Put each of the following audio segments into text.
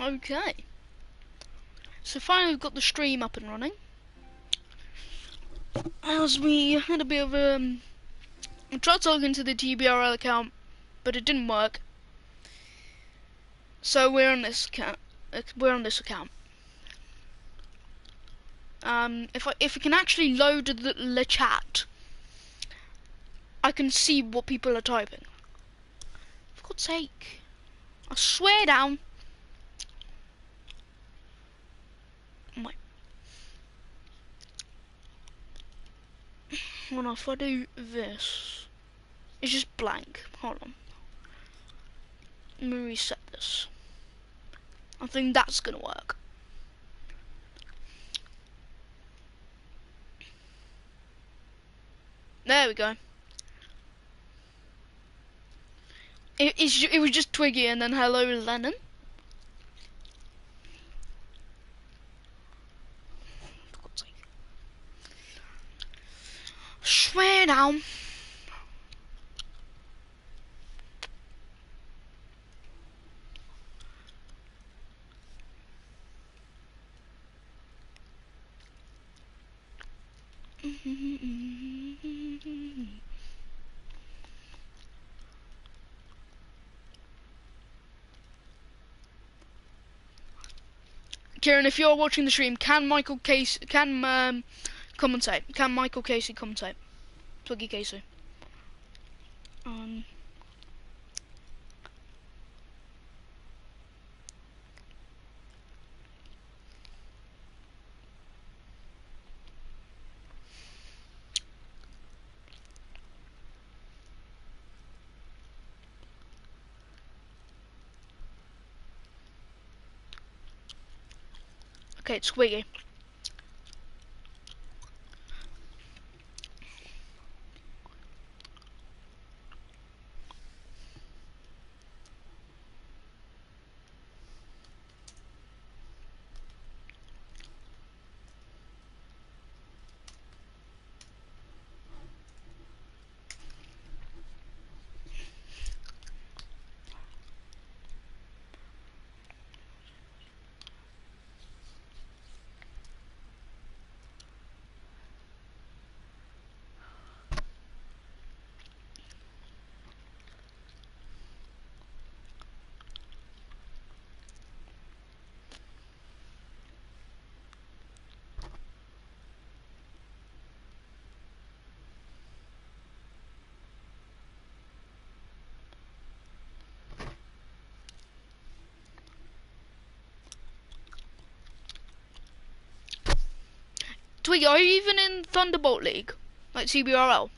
Okay. So finally we've got the stream up and running. As we had a bit of I tried to log into the TBRL account, but it didn't work. So we're on this account. If we can actually load the chat, I can see what people are typing. For God's sake. I swear down. Wait. Hold on, if I do this, it's just blank. Hold on. Let me reset this. I think that's gonna work. There we go. It was just Twiggy and then hello Lennon. For God's sake. Swear down. Kieran, if you're watching the stream, can Michael Casey commentate? Can Michael Casey commentate? Twiggy Casey. Okay, it's Twiggy. Twiggy, are you even in Thunderbolt League? Like TBRL?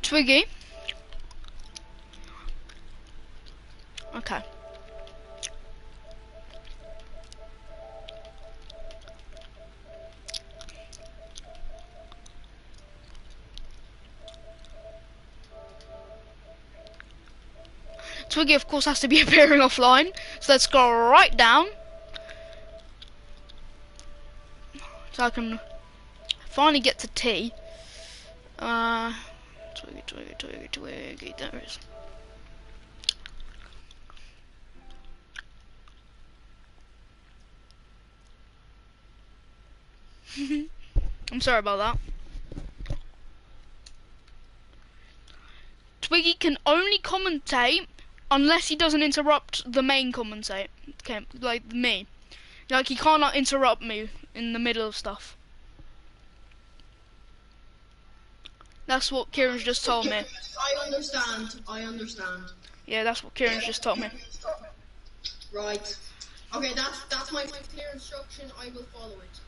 Twiggy? Okay. Twiggy, of course, has to be appearing offline. So let's scroll right down. So I can finally get to T. Twiggy, there it is. I'm sorry about that. Twiggy can only commentate unless he doesn't interrupt the main commentate. Okay, like me. Like he cannot interrupt me in the middle of stuff. That's what Kieran's just told me. I understand. Yeah, that's what Kieran's just told me. Right. Okay, that's my clear instruction. I will follow it.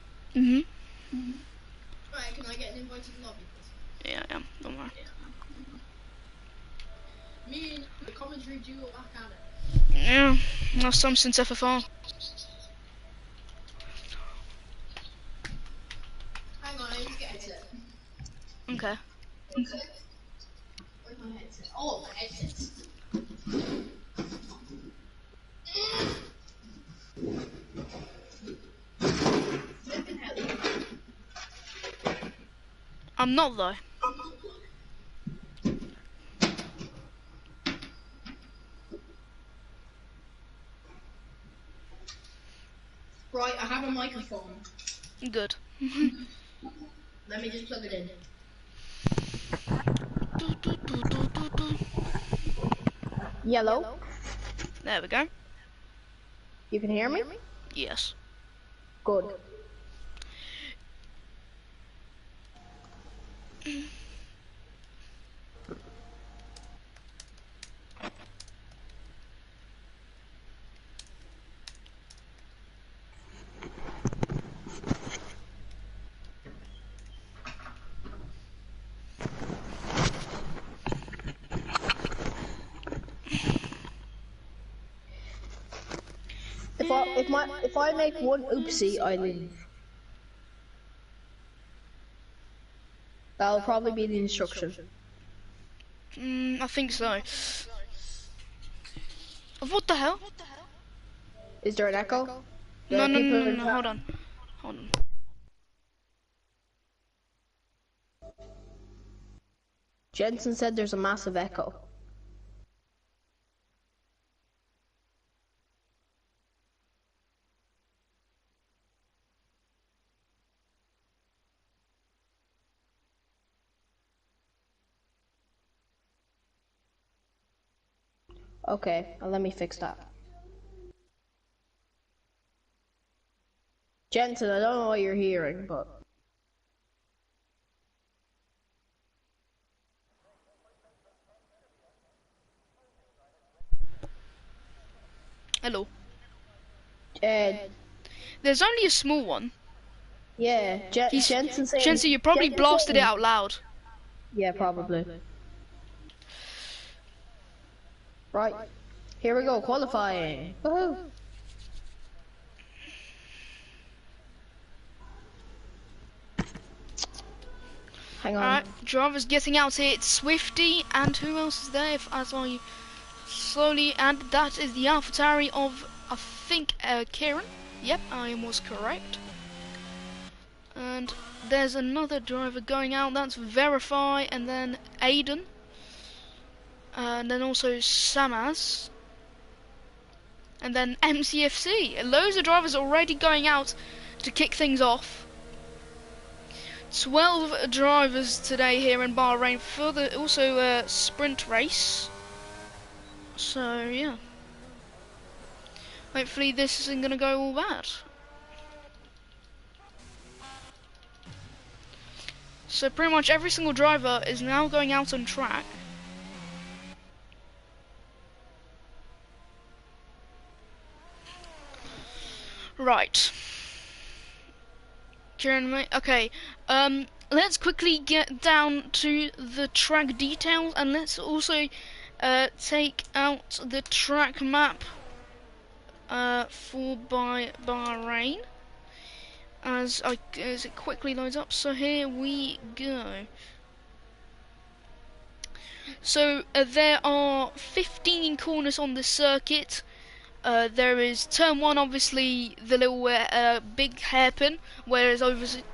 Right, can I get an invite to the lobby, please? Yeah, don't worry. Me and the commentary duo back at it. Yeah, last time since FFR. Hang on, I need to get a headset. Okay. Where's my headset? Oh, my headset. I'm not though. Right, I have a microphone. Good. Let me just plug it in. Yellow. There we go. You can hear me? Yes. Good. If I make one oopsie, I leave. That'll probably be the instruction. I think so. What the hell? Is there an echo? No, hold on. Jensen said there's a massive echo. Okay, let me fix that. Jensen, I don't know what you're hearing, but... Hello. There's only a small one. Yeah, Jensen saying... Jensen, you probably blasted it out loud. Yeah, probably. Right. Here we go, qualifying. Woohoo! Hang on. Alright, drivers getting out here. It's Swifty, and who else is there? As I slowly, and that is the AlphaTauri of, I think, Kieran. Yep, I was correct. And there's another driver going out. That's Verify, and then Aiden, and then also Samaz. And then MCFC. Loads of drivers already going out to kick things off. 12 drivers today here in Bahrain for the also sprint race. So yeah. Hopefully this isn't going to go all bad. So pretty much every single driver is now going out on track. Right. Kieran, okay. Let's quickly get down to the track details, and let's also take out the track map for Bahrain as it quickly loads up. So here we go. So there are 15 corners on the circuit. There is turn 1, obviously the little big hairpin, whereas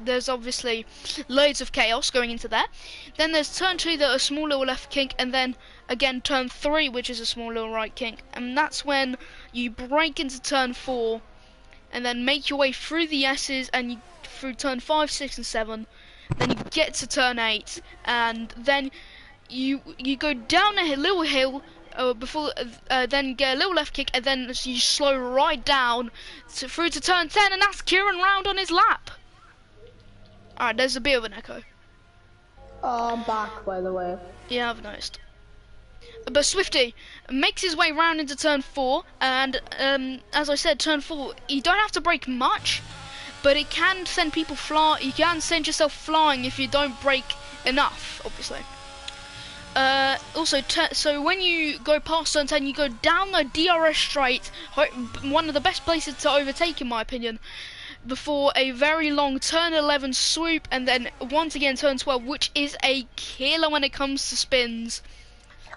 there's obviously loads of chaos going into there. Then there's turn 2, that a small little left kink, and then again turn 3, which is a small little right kink. And that's when you brake into turn 4, and then make your way through the S's, and you through turn 5, 6, and 7. Then you get to turn 8, and then you go down a little hill before, then get a little left kick, and then you slow right down through to turn 10, and that's Kieran round on his lap. Alright, there's a bit of an echo. I'm back, by the way. Yeah, I've noticed. But Swifty makes his way round into turn 4, and as I said, turn 4, you don't have to brake much, but it can send people flying. You can send yourself flying if you don't brake enough, obviously. Also, so when you go past turn 10, you go down the DRS straight, one of the best places to overtake in my opinion, before a very long turn 11 swoop, and then once again turn 12, which is a killer when it comes to spins.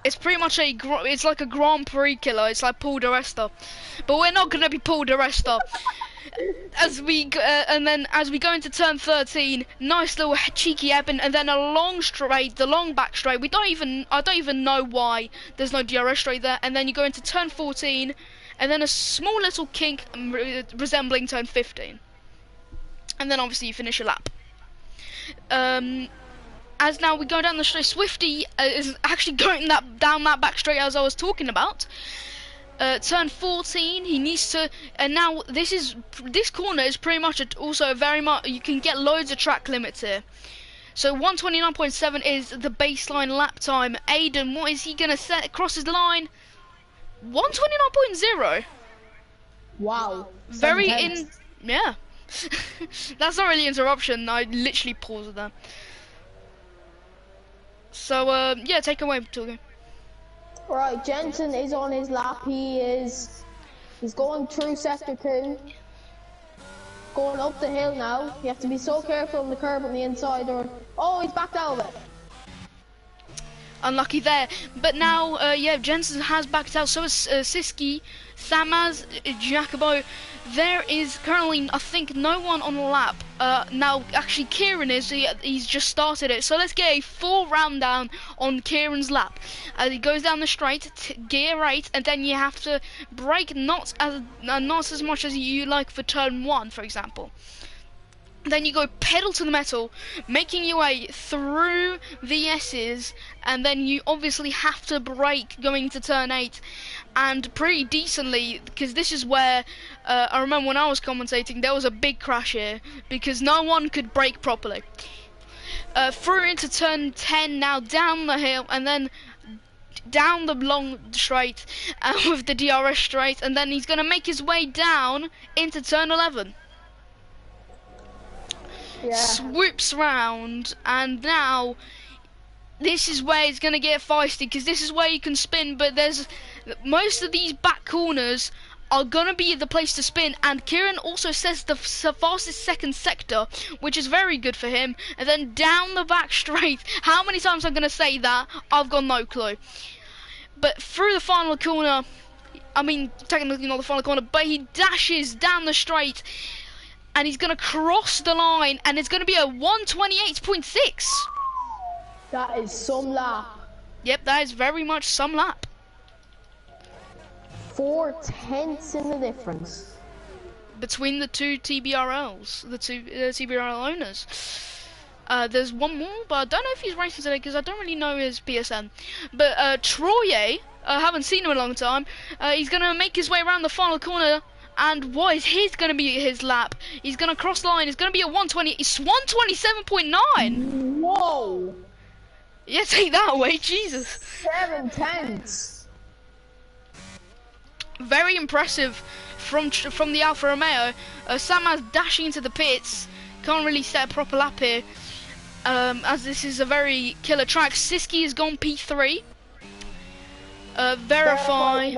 It's pretty much it's like a Grand Prix killer. It's like Paul di Resta, but we're not gonna be Paul di Resta. And then as we go into turn 13, nice little cheeky hairpin, and then a long straight, the long back straight. I don't even know why there's no DRS straight there. And then you go into turn 14, and then a small little kink resembling turn 15, and then obviously you finish your lap. As now we go down the straight, Swifty is actually going down that back straight as I was talking about. Turn 14, he needs to, and now this corner is pretty much also very much, you can get loads of track limits here. So 129.7 is the baseline lap time. Aiden, what is he gonna set across his line? 129.0. Wow. Very yeah. That's not really interruption. I literally paused there. So yeah, take away, Torgo. Right, Jensen is on his lap. He's going through sector 2. Going up the hill now. You have to be so careful on the curb on the inside, or oh, he's backed out of it. Unlucky there, but now yeah, Jensen has backed out. So is Siski, Samaz, Jacobo. There is currently, I think, no one on the lap. Now, actually, Kieran is. He's just started it. So let's get a full round down on Kieran's lap. He goes down the straight, gear 8, and then you have to brake not as much as you like for turn 1, for example. Then you go pedal to the metal, making your way through the S's, and then you obviously have to brake going to turn 8, and pretty decently, because this is where, I remember when I was commentating, there was a big crash here, because no one could brake properly. Through into turn 10, now down the hill, and then down the long straight, with the DRS straight, and then he's going to make his way down into turn 11. Yeah. Swoops round, and now this is where it's gonna get feisty, because this is where you can spin, but there's most of these back corners are gonna be the place to spin, and Kieran also says the fastest second sector, which is very good for him. And then down the back straight, how many times I'm gonna say that, I've got no clue. But through the final corner, I mean technically not the final corner, but he dashes down the straight, and he's going to cross the line, and it's going to be a 128.6. That is some lap. Yep, that is very much some lap. 4 tenths in the difference. Between the two TBRLs, the two TBRL owners. There's one more, but I don't know if he's racing today, because I don't really know his PSN. But Troye, I haven't seen him in a long time. He's going to make his way around the final corner, and what is going to be his lap? He's going to cross the line. It's going to be a 120. It's 127.9. Whoa! Yeah, take that away, Jesus. 7 tenths. Very impressive from the Alfa Romeo. Samaz dashing into the pits. Can't really set a proper lap here, as this is a very killer track. Siski has gone P3. Verify.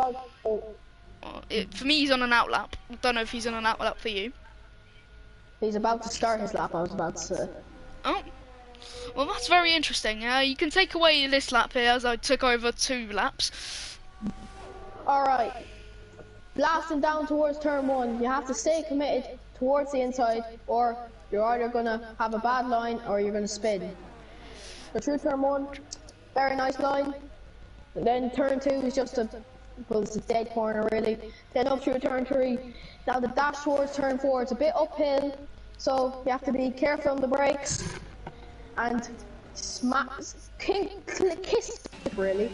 For me, he's on an outlap. I don't know if he's on an outlap for you. He's about to start his lap, I was about to say. Oh, well, that's very interesting. You can take away this lap here, as I took over 2 laps. Alright. Blasting down towards turn 1. You have to stay committed towards the inside, or you're either going to have a bad line, or you're going to spin. So through turn 1, very nice line. And then turn 2 is just well, it's a dead corner really. Then up through turn 3. Now the dash towards turn 4, it's a bit uphill. So you have to be careful on the brakes and kiss really.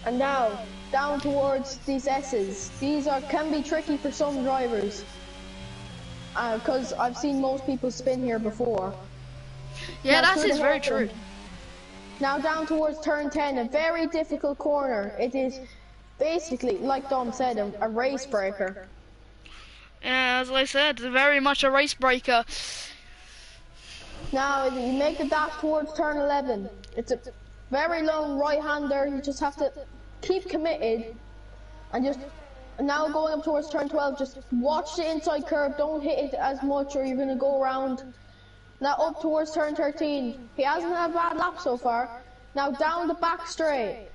And now down towards these S's. These can be tricky for some drivers because I've seen most people spin here before. Yeah, Now, that is very true. Now down towards turn 10, a very difficult corner. It is basically, like Dom said, a race breaker. Yeah, as I said, very much a race breaker. Now you make the dash towards turn 11. It's a very long right-hander. You just have to keep committed and just now going up towards turn 12. Just watch the inside curve. Don't hit it as much, or you're gonna go around. Now up towards turn 13. He hasn't had a bad lap so far. Now down the back straight.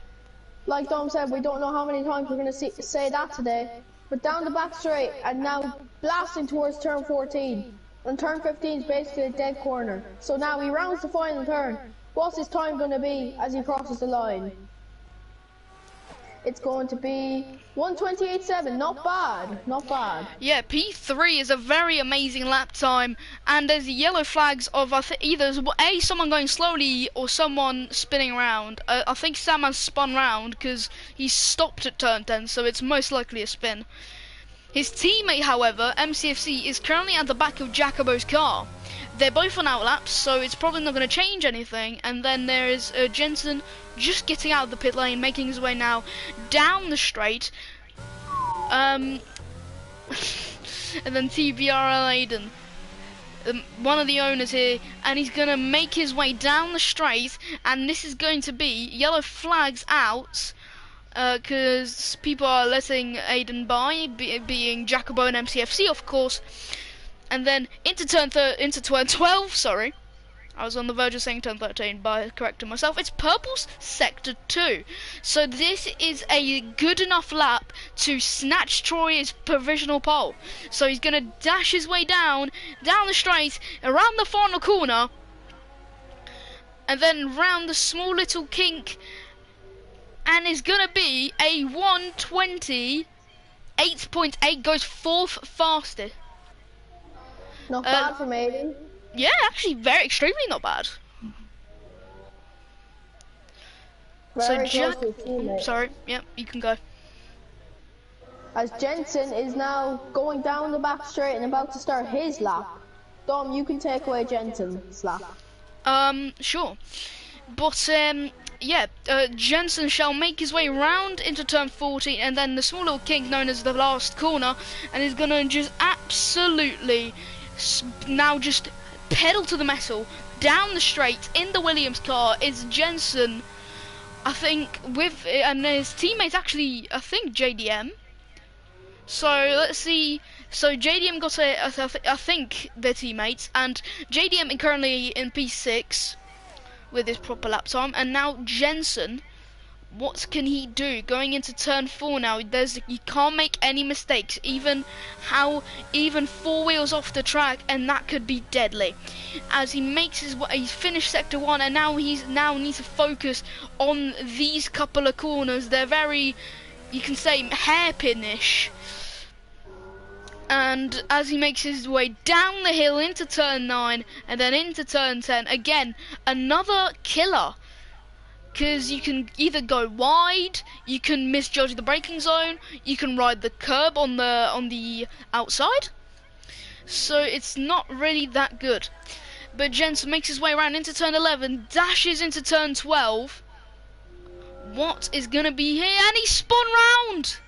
Like Dom said, we don't know how many times we're going to say that today. But down the back straight and now blasting towards turn 14. And turn 15 is basically a dead corner. So now he rounds the final turn. What's his time going to be as he crosses the line? It's going to be 1:28.7. Not bad, not bad. Yeah, P3 is a very amazing lap time, and there's yellow flags of either someone going slowly or someone spinning around. I think Sam has spun round because he stopped at turn 10, so it's most likely a spin. His teammate, however, MCFC, is currently at the back of Jacobo's car. They're both on outlaps, so it's probably not going to change anything. And then there is Jensen just getting out of the pit lane, making his way now down the straight. And then TBRL Aiden, one of the owners here, and he's going to make his way down the straight. And this is going to be yellow flags out, because people are letting Aiden by, being Jacobo and MCFC, of course. And then into turn 12, sorry. I was on the verge of saying turn 13 by correcting myself. It's Purple's Sector 2. So this is a good enough lap to snatch Troy's provisional pole. So he's going to dash his way down the straight, around the final corner, and then round the small little kink, and is going to be a 1:28.8, goes fourth fastest. Not bad for Aiden. Yeah, actually, extremely not bad. Very so close to his teammate. Sorry, yeah, you can go. As Jensen is now going down the back straight and about to start his lap. Dom, you can take away Jensen's lap. Sure. But, yeah, Jensen shall make his way round into turn 14, and then the small little kink known as the last corner, and he's gonna just absolutely now just pedal to the metal down the straight in the Williams car. Is Jensen, I think, and his teammates actually, I think, JDM. So let's see. So JDM got I think they're teammates, and JDM is currently in P6 with his proper lap time, and now Jensen, what can he do going into turn 4 now? You can't make any mistakes, even four wheels off the track, and that could be deadly. As he makes he's finished sector 1, and now needs to focus on these couple of corners. They're very, you can say, hairpin-ish. And as he makes his way down the hill into turn 9 and then into turn 10, again another killer. Because you can either go wide, you can misjudge the braking zone, you can ride the curb on the outside. So it's not really that good. But Jensen makes his way around into turn 11, dashes into turn 12. What is gonna be here? And he spun round.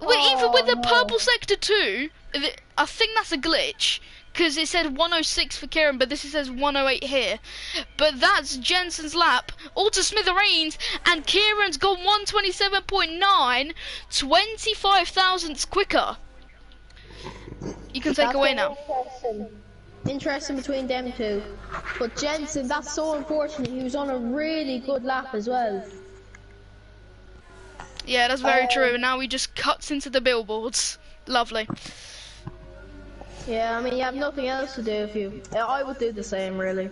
Even with the purple sector 2, I think that's a glitch. Because it said 106 for Kieran, but this says 108 here. But that's Jensen's lap, all to smithereens, and Kieran's gone 127.9, 25 thousandths quicker. You can take away now. Interesting between them two. But Jensen, that's so unfortunate. He was on a really good lap as well. Yeah, that's very true. And now he just cuts into the billboards. Lovely. Yeah, I mean, you have nothing else to do if you... I would do the same, really.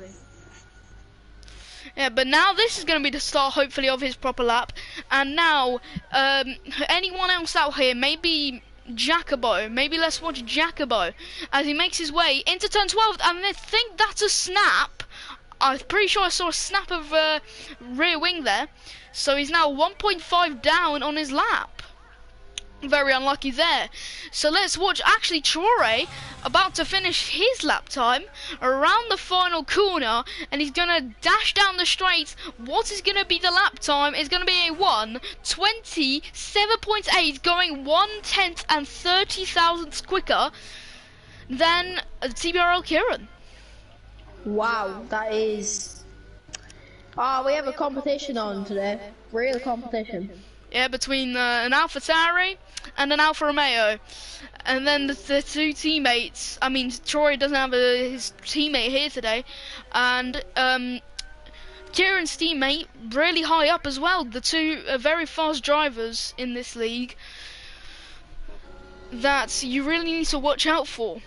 Yeah, but now this is going to be the start, hopefully, of his proper lap. And now, anyone else out here, maybe Jacobo. Maybe let's watch Jacobo as he makes his way into turn 12, and I think that's a snap. I'm pretty sure I saw a snap of rear wing there. So he's now 1.5 down on his lap. Very unlucky there. So let's watch actually Traore about to finish his lap time around the final corner, and he's going to dash down the straight. What is going to be the lap time is going to be a 1:27.8, going 1/10 and 30 thousandths quicker than TBRL Kieran. Wow, that is... Oh, we have a competition on today. Real competition. Yeah, between an AlphaTauri and an Alfa Romeo. And then the two teammates, I mean, Troy doesn't have his teammate here today. And Kieran's teammate, really high up as well. The two very fast drivers in this league that you really need to watch out for.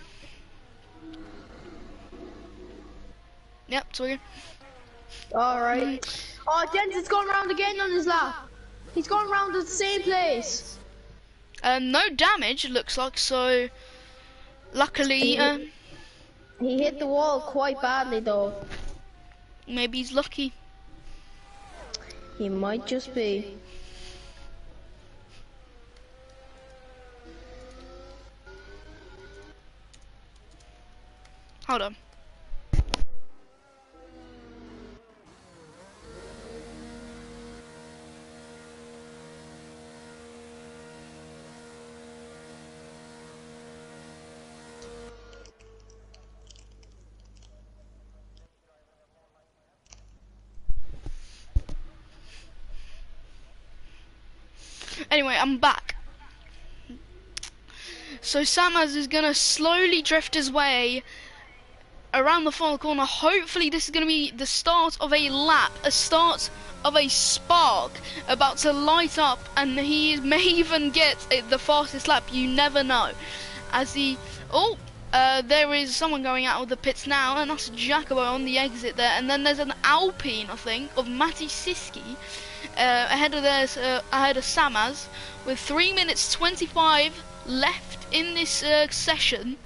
Yep, Twigger. Alright. Oh, Jensen's going around again on his lap. He's going around at the same place. No damage, it looks like, so luckily... he hit the wall quite badly, though. Maybe he's lucky. He might just be. Hold on. Anyway, I'm back. So Samaz is gonna slowly drift his way around the final corner. Hopefully this is gonna be the start of a lap, a start of a spark about to light up, and he may even get the fastest lap. You never know. As he, there is someone going out of the pits now, and that's Jacobo on the exit there. And then there's an Alpine, I think, of Matti Siski. Ahead of Samaz with 3 minutes 25 left in this session.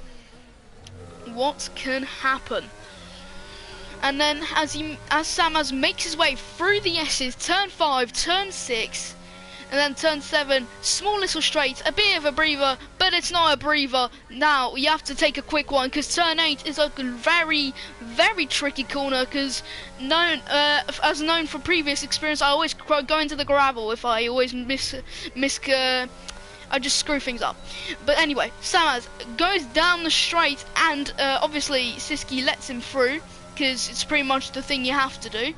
What can happen? And then as Samaz makes his way through the S's, turn 5, turn 6, and then turn 7, small little straight, a bit of a breather, but it's not a breather. Now you have to take a quick one because turn 8 is a very, very tricky corner. Because as known from previous experience, I always go into the gravel if I always I just screw things up. But anyway, Samaz goes down the straight, and obviously Siski lets him through because it's pretty much the thing you have to do.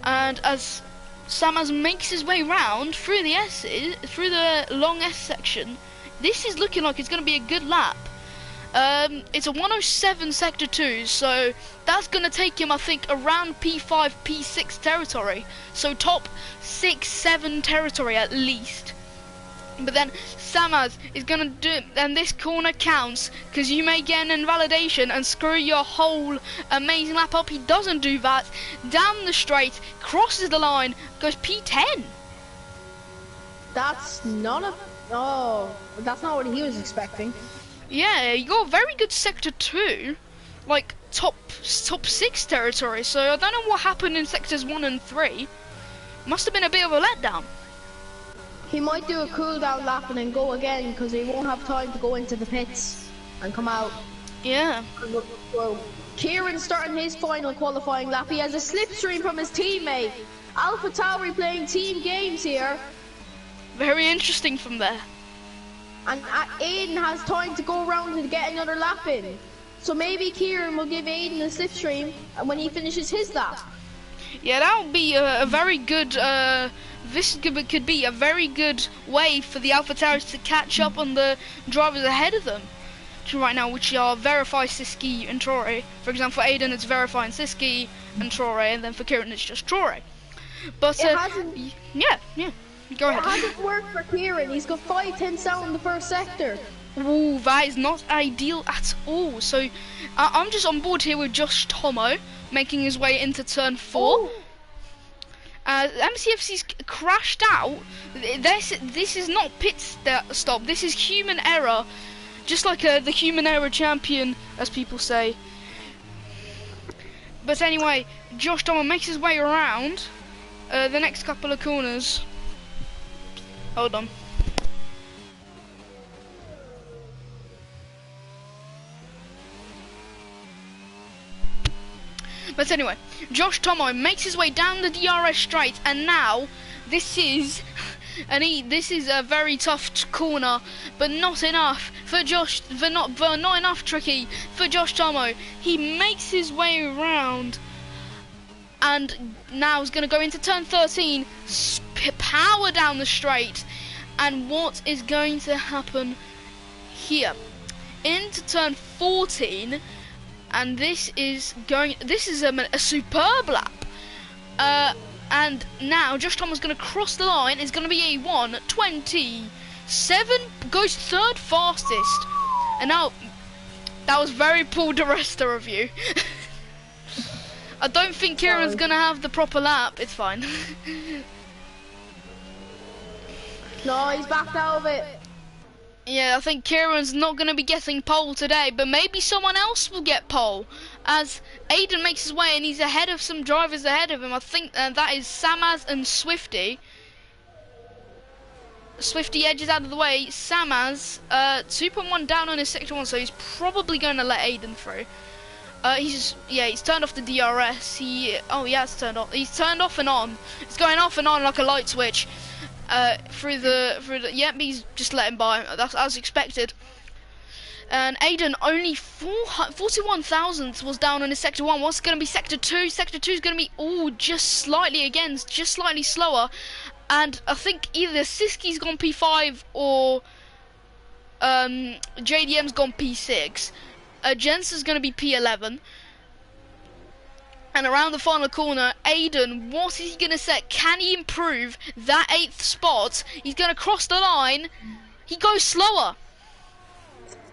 And as Samaz makes his way round through the S's, through the long S section, this is looking like it's going to be a good lap. It's a 1:07 sector 2, so that's going to take him, I think, around P5, P6 territory. So top 6, 7 territory at least. But then Samaz is going to do, and this corner counts, because you may get an invalidation and screw your whole amazing lap up. He doesn't do that. Down the straight, crosses the line, goes P10. That's not a... Oh, that's not what he was expecting. Yeah, you got a very good sector 2, like top 6 territory. So I don't know what happened in sectors 1 and 3. Must have been a bit of a letdown. He might do a cool down lap and then go again because he won't have time to go into the pits and come out. Yeah. Well, Kieran's starting his final qualifying lap. He has a slipstream from his teammate. AlphaTauri playing team games here. Very interesting from there. And Aiden has time to go around and get another lap in. So maybe Kieran will give Aiden a slipstream when he finishes his lap. Yeah, that would be a very good... this could be a very good way for the AlphaTauri to catch up on the drivers ahead of them right now, which are Verify, Siski and Traore. For example, for Aiden it's Verify and Siski and Traore, and then for Kieran it's just Traore. But yeah, go ahead. It hasn't worked for Kieran. He's got 5 tenths down in the first sector. Ooh, that is not ideal at all. So I'm just on board here with Josh Tomo, making his way into turn 4. Oh. MCFC's crashed out. This is not pit stop. This is human error, just like the human error champion, as people say. But anyway, Josh Thomas makes his way around the next couple of corners. Hold on. But anyway, Josh Tomo makes his way down the DRS straight, and now this is a very tough corner, but not enough for Josh. Not enough tricky for Josh Tomo. He makes his way around, and now is going to go into turn 13. Power down the straight, and what is going to happen here? Into turn 14. And this is a superb lap. And now Josh Thomas is going to cross the line. It's going to be a 1:27. Goes third fastest. And now, that was very poor DeResta of you. I don't think Kieran's going to have the proper lap. It's fine. No, he's backed out of it. Yeah, I think Kieran's not going to be getting pole today, but maybe someone else will get pole, as Aiden makes his way and he's ahead of some drivers ahead of him. I think that is Samaz and Swifty. Swifty edges out of the way. Samaz, 2.1 down on his sector 1, so he's probably going to let Aiden through. He's turned off the DRS. It's turned off. He's turned off and on. It's going off and on like a light switch. Yep, he's just let him by. That's as expected. And Aiden only 41 thousandths was down on his sector 1. What's going to be sector 2? Sector 2 is going to be just slightly slower. And I think either Siski's gone P5 or JDM's gone P6. Jens is going to be P11. And around the final corner, Aiden, what is he going to set? Can he improve that 8th spot? He's going to cross the line. He goes slower.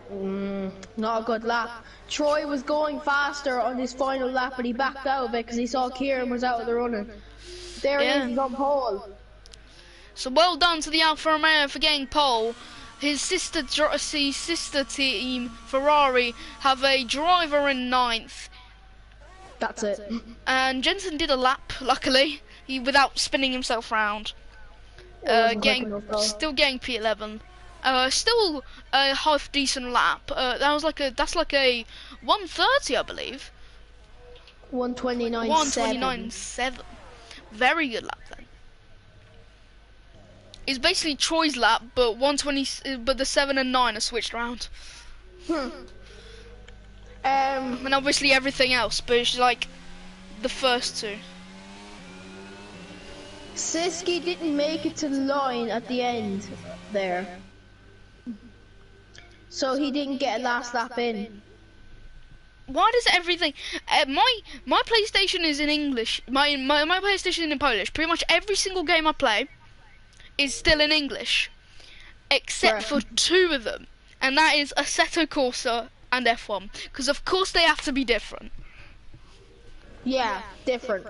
Not a good lap. Troy was going faster on his final lap, but he backed out of it because he saw Kieran was out of the running. There he is, he's on pole. So well done to the Alfa Romeo for getting pole. His sister team, Ferrari, have a driver in 9th. That's it. And Jensen did a lap, luckily, without spinning himself round. Still getting P11. Still a half decent lap. That's like a 1:30, I believe. 1:29.7. 1:29.7. Very good lap then. It's basically Troy's lap, but 1:20. But the 7 and 9 are switched around. And obviously everything else, but it's like the first two. Siski didn't make it to the line at the end there, so he didn't get a last lap in. Why does everything? My PlayStation is in English. My PlayStation is in Polish. Pretty much every single game I play is still in English, except for 2 of them, and that is Assetto Corsa and F1, because of course they have to be different. Yeah, different.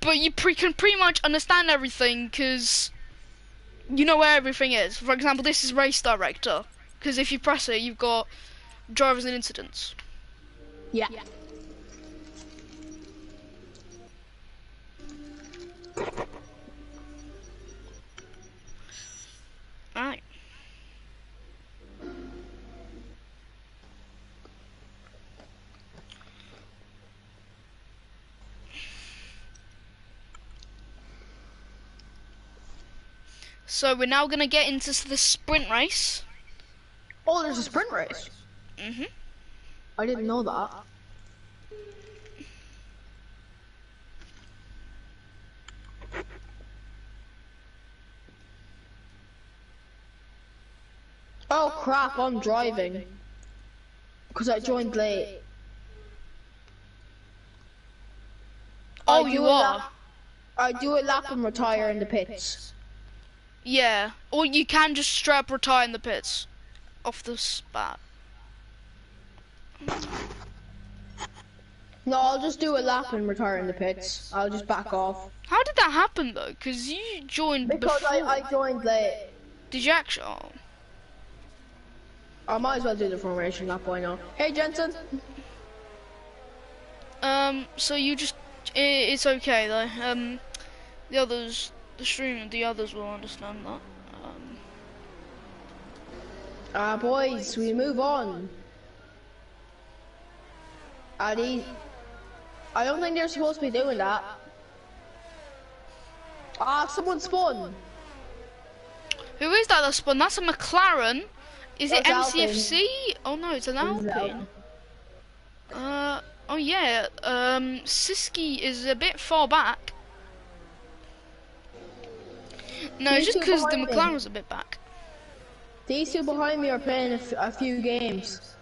But you can pretty much understand everything because you know where everything is. For example, this is Race Director, because if you press it, you've got drivers and incidents. Yeah. Alright. So we're now gonna get into the sprint race. Oh, there's a sprint race. I didn't know that. Oh crap, I'm driving. Because I joined late. Oh, you are? I do a lap and retire in the pits. Yeah, or you can just straight up retire in the pits. Off the spot. No, I'll just do a lap and retire in the pits. I'll just back off. How did that happen though? Because you joined Because before. I joined late. Did you actually? Oh. I might as well do the formation lap, why not? Hey, Jensen. So you just, it's okay though. The others, the others will understand that. Boys, we move on. I don't think they're supposed to be doing that. Someone spun. Who is that spun? That's a McLaren. Is it That's MCFC? Oh no, it's an Alpine. Oh yeah. Siski is a bit far back. No, These just two because the behind me. McLaren was a bit back. These two behind me are playing a few games.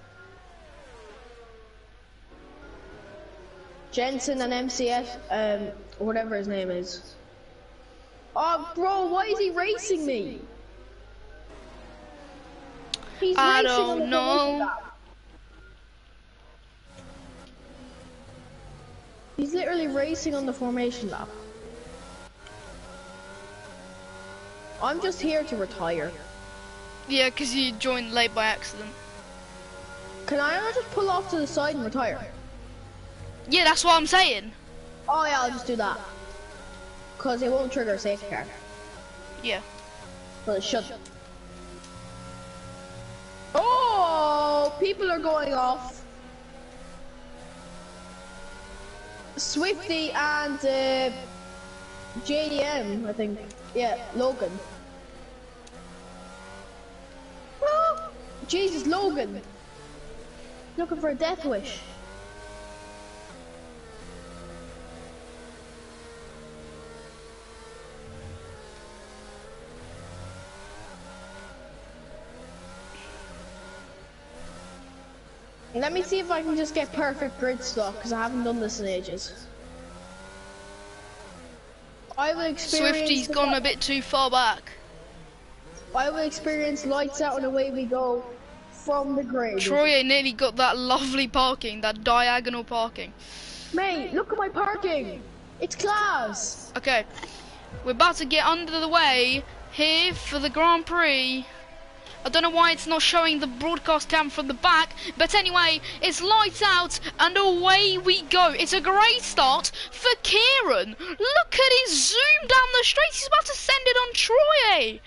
Jensen and MCF, whatever his name is. Oh, bro, why is he racing me? He's I racing on don't the know. formation lap. He's literally racing on the formation lap. I'm just here to retire. Yeah, because you joined late by accident. Can I not just pull off to the side and retire? Yeah, that's what I'm saying. Oh yeah, I'll just do that. Cause it won't trigger a safety car. Yeah. Well, it should. Oh, people are going off. Swifty and JDM, I think. Yeah, Logan. Oh, Jesus, Logan. Looking for a death wish. Let me see if I can just get perfect grid stock, because I haven't done this in ages. I will experience... Swifty's gone a bit too far back. I will experience lights out and away we go from the grid. Troy nearly got that lovely parking, that diagonal parking. Mate, look at my parking! It's class! Okay, we're about to get under the way here for the Grand Prix. I don't know why it's not showing the broadcast cam from the back, but anyway, it's lights out and away we go. It's a great start for Kieran. Look at his zoom down the straight. He's about to send it on Troy.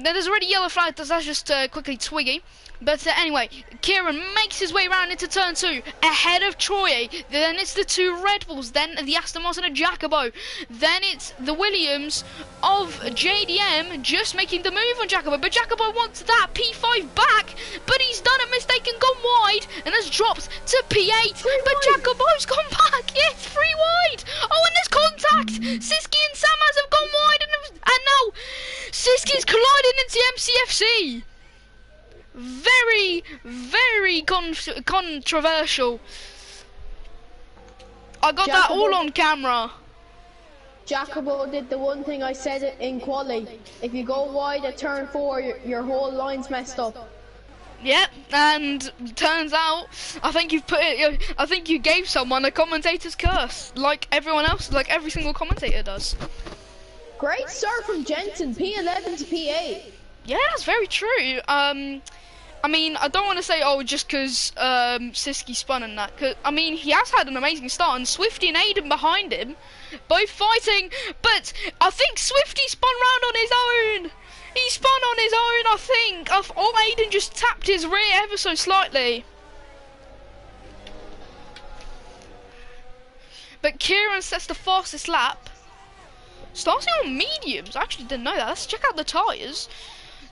There's already yellow flag, that's just quickly Twiggy. But anyway, Kieran makes his way around into turn 2, ahead of Troy. Then it's the two Red Bulls, then the Aston Martin and Jacobo. Then it's the Williams of JDM just making the move on Jacobo. But Jacobo wants that P5 back, but he's done a mistake and gone wide and has dropped to P8. But Jacobo's gone back, yes, 3 wide. Oh, and there's contact. Siski and Samaz have gone wide and now Siski's colliding into MCFC. Very, very controversial. I got that all on camera. Jacobo did the one thing I said in quali. If you go wide at turn 4, your whole line's messed up. Yep, and turns out, I think you've put it. I think you gave someone a commentator's curse, like everyone else, like every single commentator does. Great start from Jensen, P11 to P8. Yeah, that's very true. I mean, I don't want to say, oh, just because Siski spun and that. Cause, I mean, he has had an amazing start, and Swifty and Aiden behind him, both fighting. But I think Swifty spun round on his own. He spun on his own, I think. Oh, Aiden just tapped his rear ever so slightly. But Kieran sets the fastest lap. Starting on mediums. I actually didn't know that. Let's check out the tyres.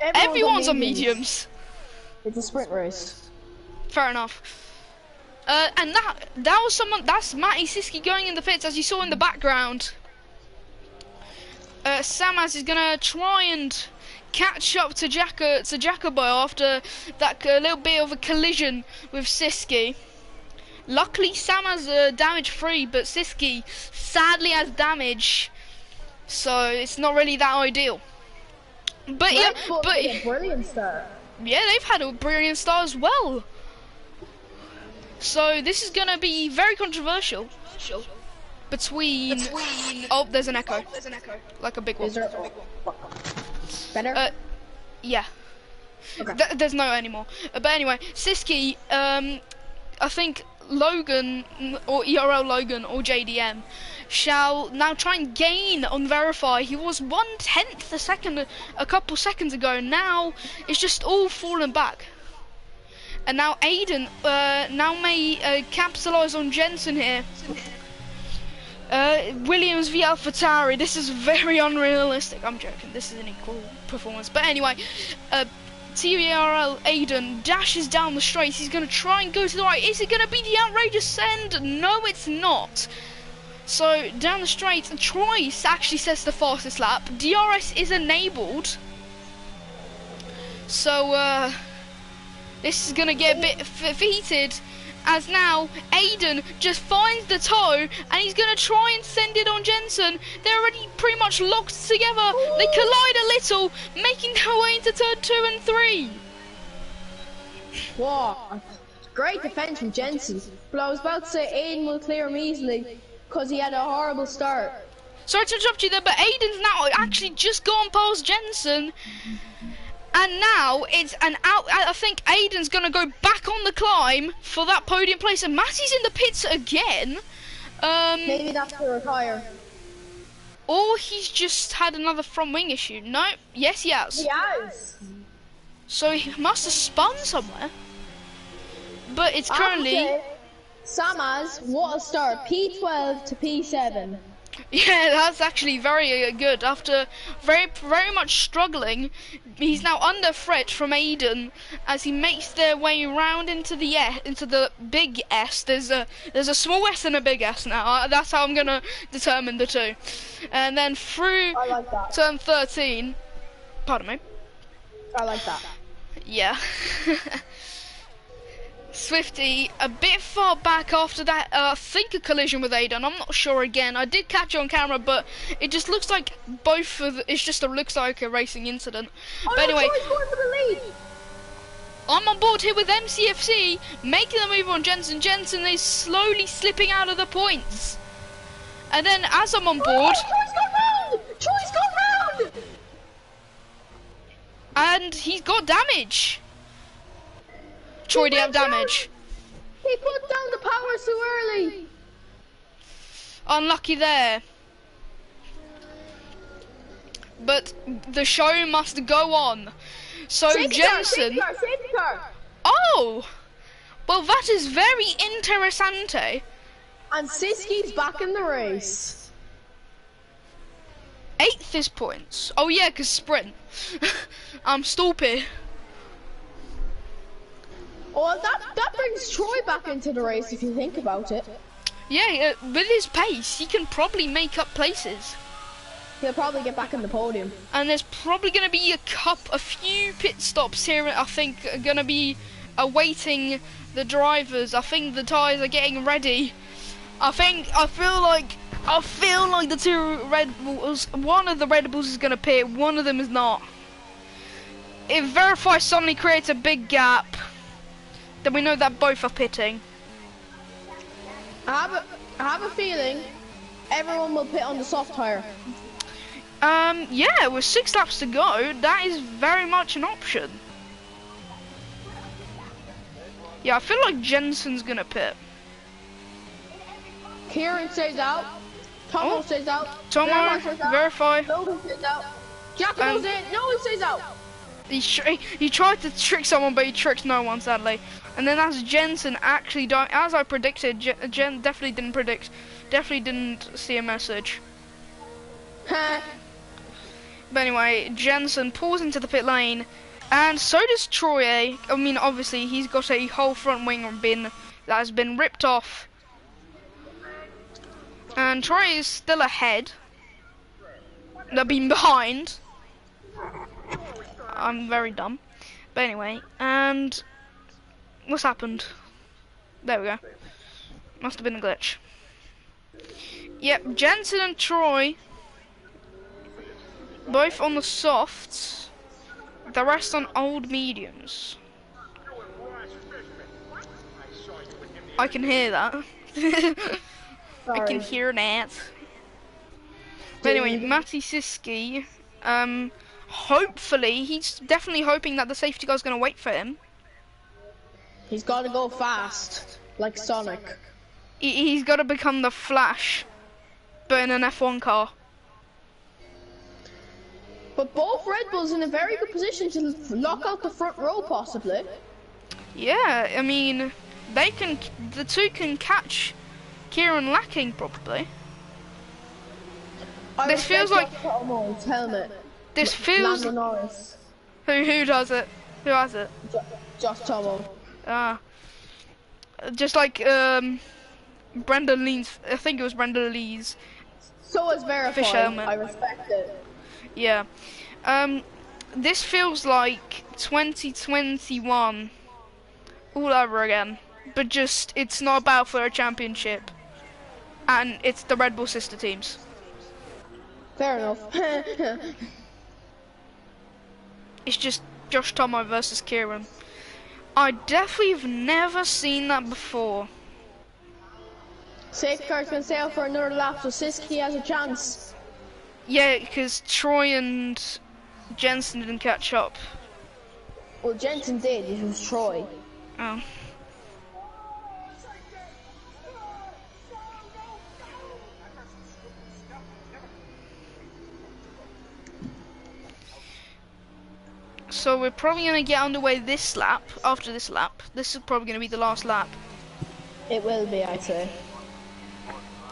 Everyone's on mediums. It's a sprint race. Fair enough. And that was someone. That's Matty Siski going in the pits, as you saw in the background. Samaz is gonna try and catch up to Jacobo after that little bit of a collision with Siski. Luckily, Samaz damage free, but Siski sadly has damage, so it's not really that ideal. But yeah, but a brilliant start. Yeah, they've had a brilliant start as well. So this is gonna be very controversial between. Oh, there's an echo. Like a big one. Is there better? Yeah. Okay. There's no anymore. But anyway, Siski, I think Logan, or ERL Logan, or JDM, shall now try and gain on Verify. He was 1/10 a second, a couple seconds ago. Now it's just all fallen back. And now Aiden now may capitalise on Jensen here. Williams v AlphaTauri. This is very unrealistic. I'm joking. This is an equal performance. But anyway, TBRL Aiden dashes down the straight. He's going to try and go to the right. Is it going to be the outrageous send? No, it's not. So down the straight, Troyes actually sets the fastest lap. DRS is enabled. So this is going to get a bit heated, as now Aiden just finds the toe and he's going to try and send it on Jensen. They're already pretty much locked together. They collide a little, making their way into turn 2 and 3. Wow, great defense from Jensen. But I was about to say Aiden will clear him easily because he had a horrible start. Sorry to interrupt you there, but Aiden's now actually just gone past Jensen. And now it's an out. I think Aiden's gonna go back on the climb for that podium place, and Matty's in the pits again. Maybe that's to retire. Or he's just had another front wing issue. No, yes he has. He has. So he must have spun somewhere. But it's currently. Samaz, what a start! P12 to P7. Yeah, that's actually very good. After very much struggling, he's now under threat from Aiden as he makes their way around into the big S. There's a small S and a big S now. That's how I'm gonna determine the two. And then through turn 13. Pardon me. I like that. Yeah. Swifty a bit far back after that, I think a collision with Aiden. I'm not sure again. I did catch it on camera, but it just looks like both of it's just looks like a racing incident. Oh, but anyway, going for the lead. I'm on board here with MCFC, making the move on Jensen. Jensen is slowly slipping out of the points. And then as I'm on board, Troy's gone round! Troy's gone round! And he's got damage. Troy, do you have damage? He put down the power too early. Unlucky there. But the show must go on. So Jensen. Safety car. Oh, well that is very interessante. And Siski's back in the race. 8th is points. Oh yeah, cause sprint. I'm stupid. Well, that brings Troy back into the race if you think about it. Yeah, with his pace, he can probably make up places. He'll probably get back in the podium. And there's probably going to be a few pit stops here, I think, are going to be awaiting the drivers. I think the tyres are getting ready. I feel like the two Red Bulls, one of the Red Bulls is going to pit, one of them is not. If Verify suddenly creates a big gap, then we know that both are pitting. I have a feeling everyone will pit on the soft tyre. Yeah, with 6 laps to go, that is very much an option. Yeah, I feel like Jensen's gonna pit. Kieran stays out. Tomo stays out. Tomo, Verify. Logan stays out. Giacomo's in. No one stays out. He tried to trick someone, but he tricked no one, sadly. And then as Jensen actually died, as I predicted, Jen definitely didn't see a message. But anyway, Jensen pulls into the pit lane, and so does Troy. I mean, obviously, he's got a whole front wing that has been ripped off. And Troy is still ahead. They've been behind. I'm very dumb. But anyway, and what's happened? There we go. Must have been a glitch. Yep, Jensen and Troy both on the softs, the rest on old mediums. I can hear that. I can Sorry. hear that. But anyway, Dude. Matty Siski, hopefully, he's definitely hoping that the safety car's going to wait for him. He's got to go fast, like Sonic. He's got to become the Flash, but in an F1 car. But both Red Bulls in a very good position to lock out the front row, possibly. Yeah, I mean, the two can catch Kieran lacking, probably. This feels like Tomo's helmet. This feels. Lando Norris. Who does it? Who has it? Just Tomo. Just like Brendan Lee's. I think it was Brendan Lee's. So is verified. Fish helmet. I respect it. Yeah. This feels like 2021 all over again, but just it's not about for a championship, and it's the Red Bull sister teams. Fair enough. It's just Josh Tomo versus Kieran. I definitely have never seen that before. Safety car's gonna stay out for another lap, so Siski has a chance. Yeah, because Troy and Jensen didn't catch up. Well, Jensen did. It was Troy. Oh. So we're probably going to get underway this lap, after this lap. This is probably going to be the last lap. It will be, I'd say.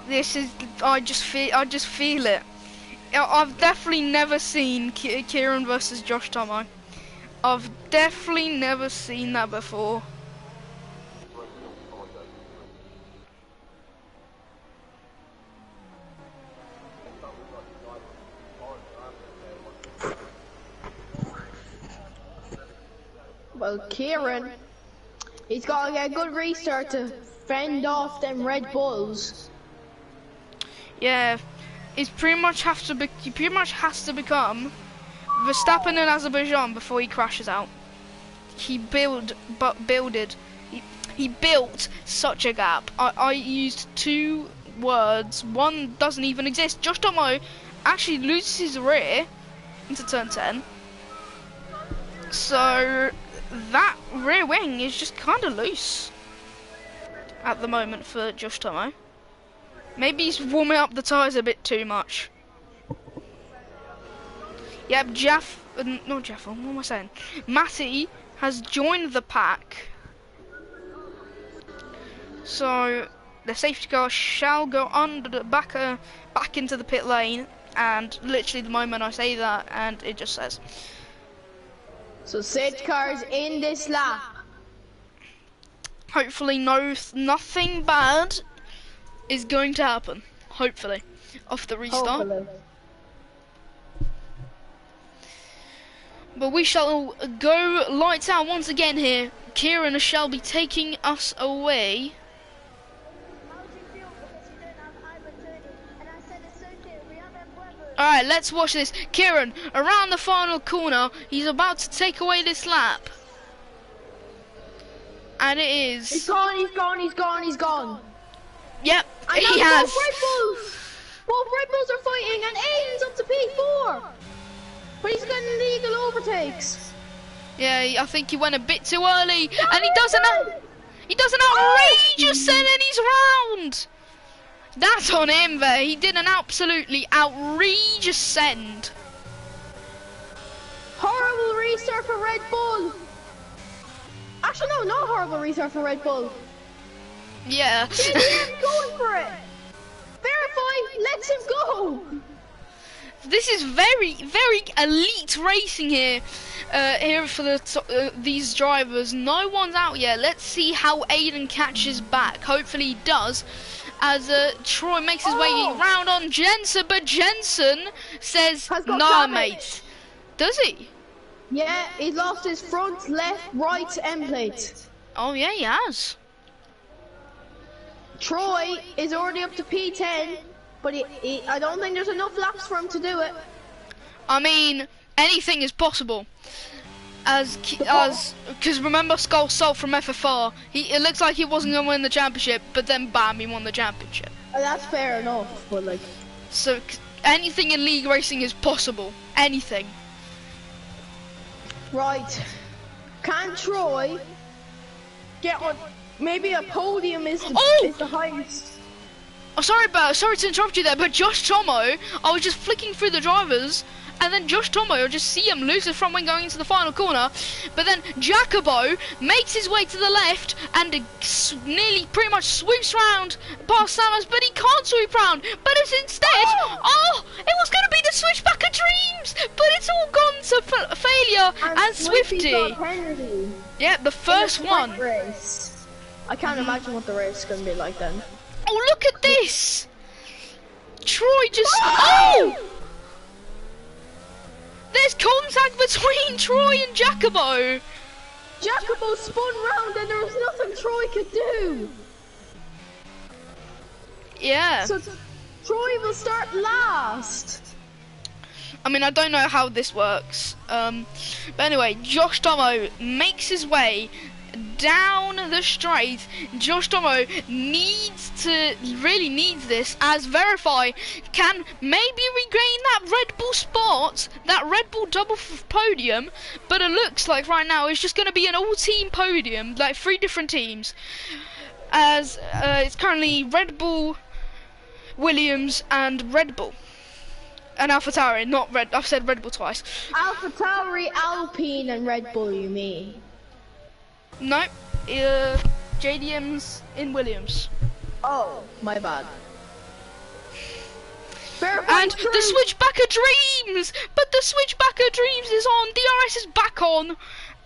This is, I just feel it. I've definitely never seen Kieran versus Josh Tomo. I've definitely never seen that before. Well, Kieran, he's got to get a good restart to fend off them Red Bulls. Yeah, he pretty much has to become Verstappen in Azerbaijan before he crashes out. He built such a gap. I used two words. One doesn't even exist. Josh Tomo actually loses his rear into turn 10. So that rear wing is just kind of loose at the moment for Josh Tomo. Maybe he's warming up the tyres a bit too much. Yep, not Jeff, what am I saying? Matty has joined the pack. So the safety car shall go under the back into the pit lane, and literally the moment I say that, and it just says. So safety cars in this lap. Hopefully nothing bad is going to happen. Hopefully. Off the restart. Hopefully. But we shall go lights out once again here. Kieran shall be taking us away. Alright, let's watch this. Kieran, around the final corner, he's about to take away this lap. And it is... He's gone, he's gone, he's gone, he's gone. Yep, he has. Both Red Bulls are fighting, and Aiden's up to P4. But he's getting illegal overtakes. Yeah, I think he went a bit too early, and he does an outrageous send, and he's round. That's on him there. He did an absolutely outrageous send. Horrible restart for Red Bull. Actually, no, not horrible restart for Red Bull. Yeah. JDM going for it. Verify lets him go. This is very, very elite racing here. Here for these drivers. No one's out yet. Let's see how Aiden catches back. Hopefully he does. As Troy makes his way round on Jensen, but Jensen says, "Nah, mate." Does he? Yeah, he lost his front, left, right end plate. Oh yeah, he has. Troy is already up to P10, but I don't think there's enough laps for him to do it. I mean, anything is possible. because remember Skull Salt from FFR, it looks like he wasn't going to win the championship, but then bam, he won the championship. That's fair enough, but like... So anything in league racing is possible. Anything. Right. Can Troy get on... Maybe a podium is the highest. Oh, sorry to interrupt you there, but Josh Tomo, I was just flicking through the drivers, and then Josh Tomo, I just see him lose his front wing going into the final corner, but then Jacobo makes his way to the left and nearly pretty much sweeps round past Samus, but he can't sweep round, but it's instead, it was going to be the switchback of dreams, but it's all gone to failure, and Swifty. Yeah, the first one. Race. I can't imagine what the race is going to be like then. Oh, look at this! Troy just... Oh! There's contact between Troy and Jacobo! Jacobo spun round and there was nothing Troy could do! Yeah. So Troy will start last! I mean, I don't know how this works. But anyway, Josh Tomo makes his way down the straight. Josh Tomo really needs this, as Verify can maybe regain that Red Bull spot, that Red Bull double podium, but it looks like right now it's just going to be an all-team podium, like 3 different teams, as it's currently Red Bull, Williams, and Red Bull. And AlphaTauri, not Red. I've said Red Bull twice. AlphaTauri, Alpine, and Red Bull, you mean? No, JDM's in Williams. Oh, my bad. And the switchback of dreams! But the switchback of dreams is on, DRS is back on,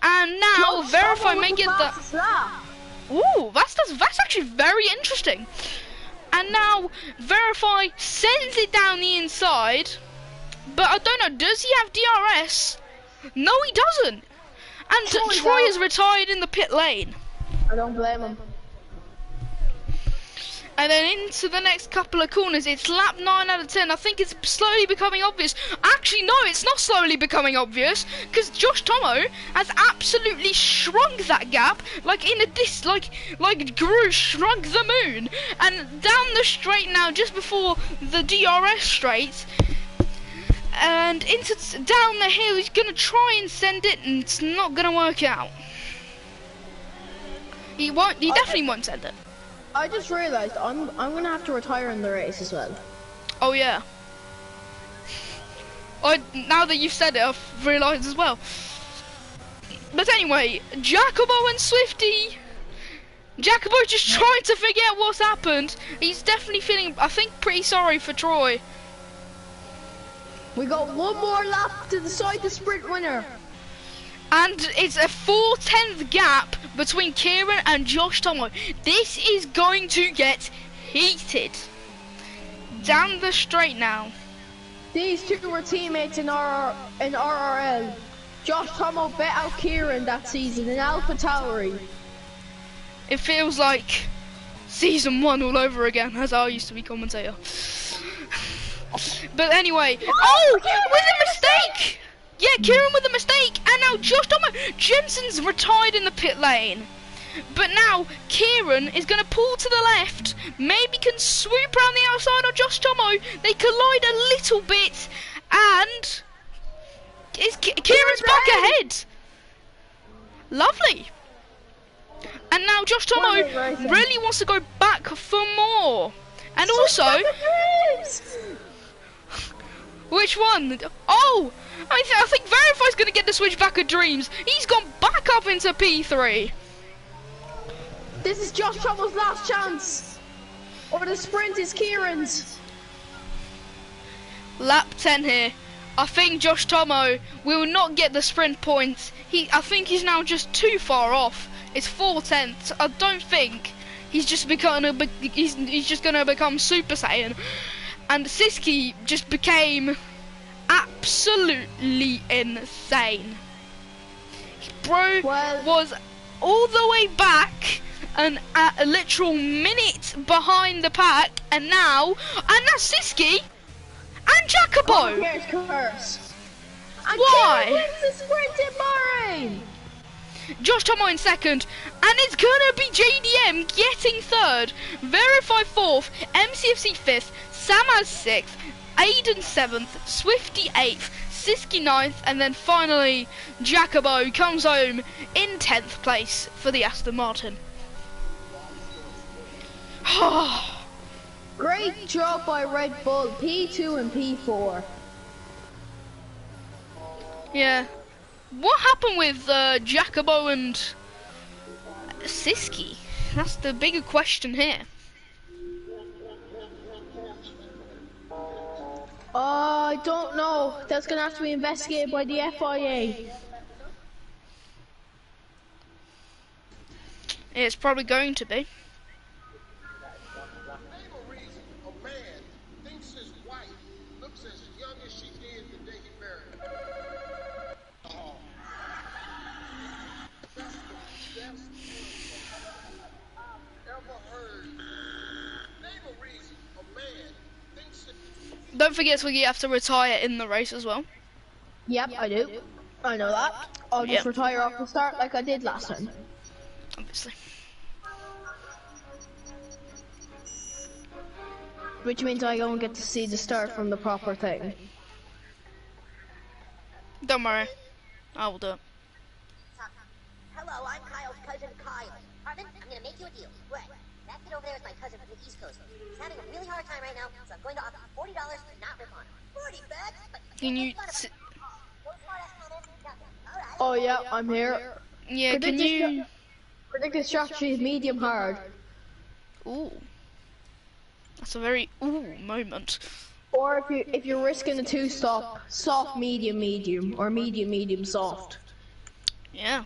and now Verify may get the... Ooh, that's actually very interesting. And now Verify sends it down the inside, but I don't know, does he have DRS? No, he doesn't. And Troy is retired in the pit lane. I don't blame him. And then into the next couple of corners, it's lap 9 out of 10. I think it's slowly becoming obvious. Actually, no, it's not slowly becoming obvious, because Josh Tomo has absolutely shrunk that gap, like in a like Guru shrunk the moon. And down the straight now, just before the DRS straight, and down the hill, he's gonna try and send it, and it's not gonna work out. He definitely won't send it. I just realised I'm gonna have to retire in the race as well. Oh yeah. Now that you've said it, I've realised as well. But anyway, Jacobo and Swifty. Jacobo just trying to figure out what's happened. He's definitely feeling, I think, pretty sorry for Troy. We got one more lap to decide the sprint winner. And it's a 4/10 gap between Kieran and Josh Tomo. This is going to get heated. Down the straight now. These two were teammates in RRL. Josh Tomo bet out Kieran that season in AlphaTauri. It feels like season 1 all over again, as I used to be commentator. But anyway, with a mistake! Yeah, Kieran with a mistake, and now Josh Tomo. Jensen's retired in the pit lane. But now, Kieran is going to pull to the left, maybe can swoop around the outside of Josh Tomo. They collide a little bit, and Kieran's back ahead. Lovely. And now Josh Tomo really wants to go back for more. And also... Which one? Oh! I think Verify's going to get the switchback of dreams. He's gone back up into P3. This is Josh Tomo's last chance. Or the sprint is Kieran's. Lap 10 here. I think Josh Tomo will not get the sprint points. I think he's now just too far off. It's 4/10. I don't think he's just he's just going to become Super Saiyan. And Siski just became absolutely insane. Bro was all the way back and at a literal minute behind the pack, and that's Siski and Jacobo. Curse. And why? Kieran wins the sprint in Bahrain. Josh Tomo in second, and it's gonna be JDM getting third, Verify fourth, MCFC fifth, Samaz sixth, Aiden seventh, Swifty eighth, Siski ninth, and then finally Jacobo comes home in 10th place for the Aston Martin. Great job by Red Bull, P2 and P4. Yeah. What happened with Jacobo and Siski? That's the bigger question here. I don't know. That's gonna have to be investigated by the FIA. It's probably going to be. Don't forget Swiggy, you have to retire in the race as well. Yep, I do. I know that. I'll just retire off the start like I did last time. Obviously. Which means I don't get to see the start from the proper thing. Don't worry. I will do it. Hello, I'm Kyle's cousin Kyle. Hartman, I'm gonna make you a deal. Right. That kid over there is my cousin from the East Coast. He's having a really hard time right now, so I'm going to offer $40 to not rip on him. 40 bucks? Can you... Oh yeah, I'm here. Yeah, can you... Predicted strategy is medium hard. Ooh. That's a very ooh moment. Or if you're risking a two-stop, soft medium medium, or medium medium soft. Yeah.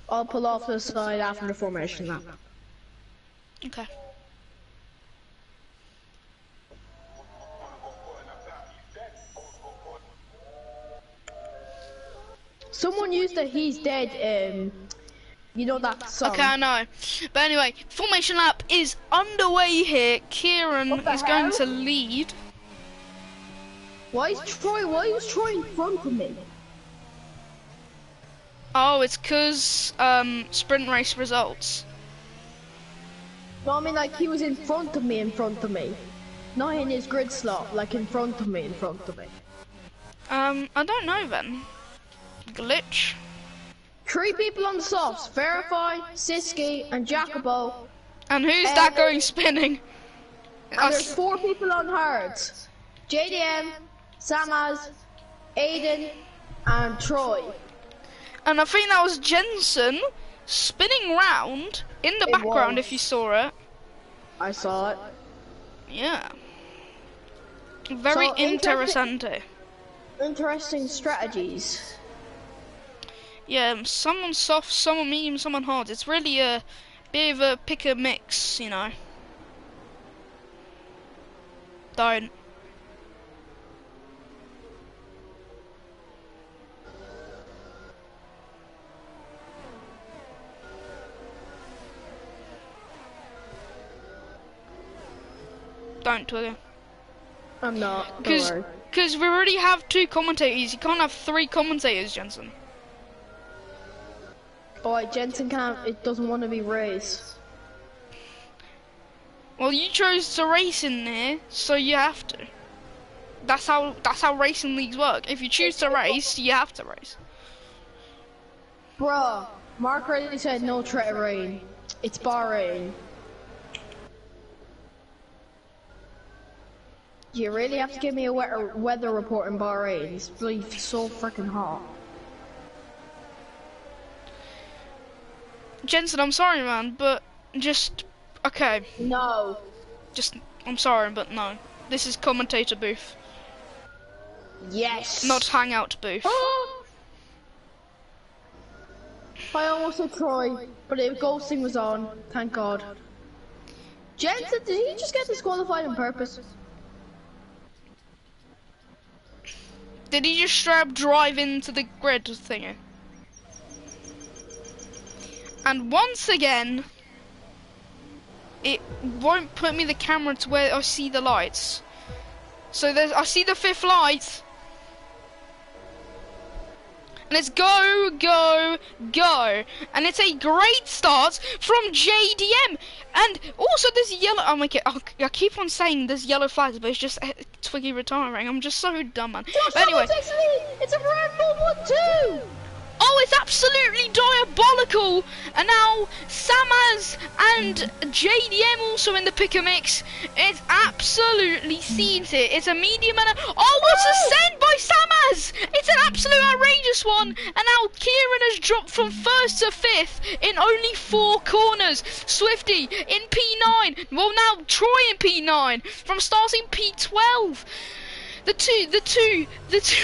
I'll pull off to the side after the formation lap. Okay. Someone used the He's Dead, you know that song. Okay, I know. But anyway, formation lap is underway here. Kieran is going to lead. Why is Troy in front of me? Oh, it's cause sprint race results. No, I mean like he was in front of me. Not in his grid slot, like in front of me. I don't know then. Glitch. 3 people on the softs, Verify, Siski, and Jacobo. And who's that going spinning? And there's 4 people on hards. JDM, Samaz, Aiden, and Troy. And I think that was Jensen spinning round in the background if you saw it. I saw it. Yeah. Very interessante. Interesting strategies. Yeah, some on soft, some on medium, some on hard. It's really a bit of a pick a mix, you know. Don't. Don't, Twigger. I'm not. Don't worry. Because we already have 2 commentators. You can't have 3 commentators, Jensen. Boy, Jensen can't. It doesn't want to be raced. Well, you chose to race in there, so you have to. That's how racing leagues work. If you choose to race, you have to race. Bruh, Mark already said no threat of rain. It's Bahrain. You really have to give me a weather report in Bahrain. It's really so freaking hot. Jensen, I'm sorry, man, but just okay. No. I'm sorry, but no. This is commentator booth. Yes. Not hangout booth. I almost said Troy, but if ghosting was on, thank God. Jensen, did he just get disqualified on purpose? Did he just straight up drive into the grid thingy? And once again, it won't put me the camera to where I see the lights. So I see the 5th light. And it's go, go, go. And it's a great start from JDM. And also this yellow, oh my god, I keep on saying this yellow flags, but it's just Twiggy retiring. I'm just so dumb, man. But anyway. It's a Red Bull 1-2. Oh, it's absolutely diabolical! And now Samaz and JDM also in the pick a mix. It's absolutely seated. It's a medium and oh, what's a send by Samaz! It's an absolute outrageous one. And now Kieran has dropped from 1st to 5th in only 4 corners. Swifty in P9. Well, now Troy in P9 from starting P12. The two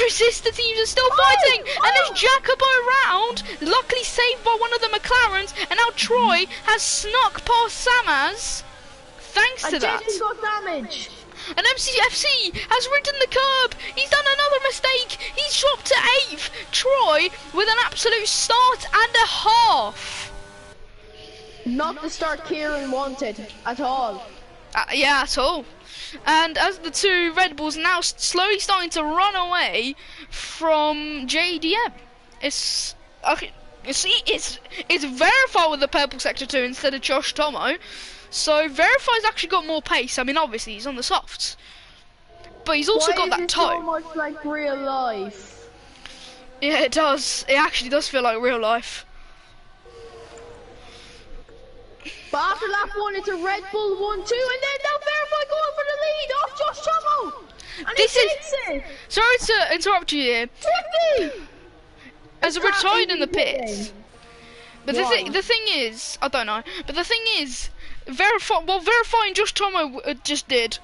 sister teams are still fighting, and there's Jacobo around, luckily saved by one of the McLarens, and now Troy has snuck past Samaz, thanks to that. Jason got damage. And MCFC has ridden the curb, he's done another mistake, he's dropped to 8th, Troy with an absolute start and a half. Not the start Kieran wanted, at all. Yeah, at all. And as the 2 Red Bulls now slowly starting to run away from JDM, it's Verify with the purple sector 2 instead of Josh Tomo. So Verify's actually got more pace. I mean, obviously he's on the softs, but he's also got that toe. So much like real life. Yeah, it does. It actually does feel like real life. But after lap 1, it's a Red Bull 1-2, and then now Verify going for the lead off Josh Tomo. And This he is. takes it. Sorry to interrupt you here. Swifty! As a retired in the pit. But the Why? thing is, I don't know. But the thing is, verifying Josh Tomo just did.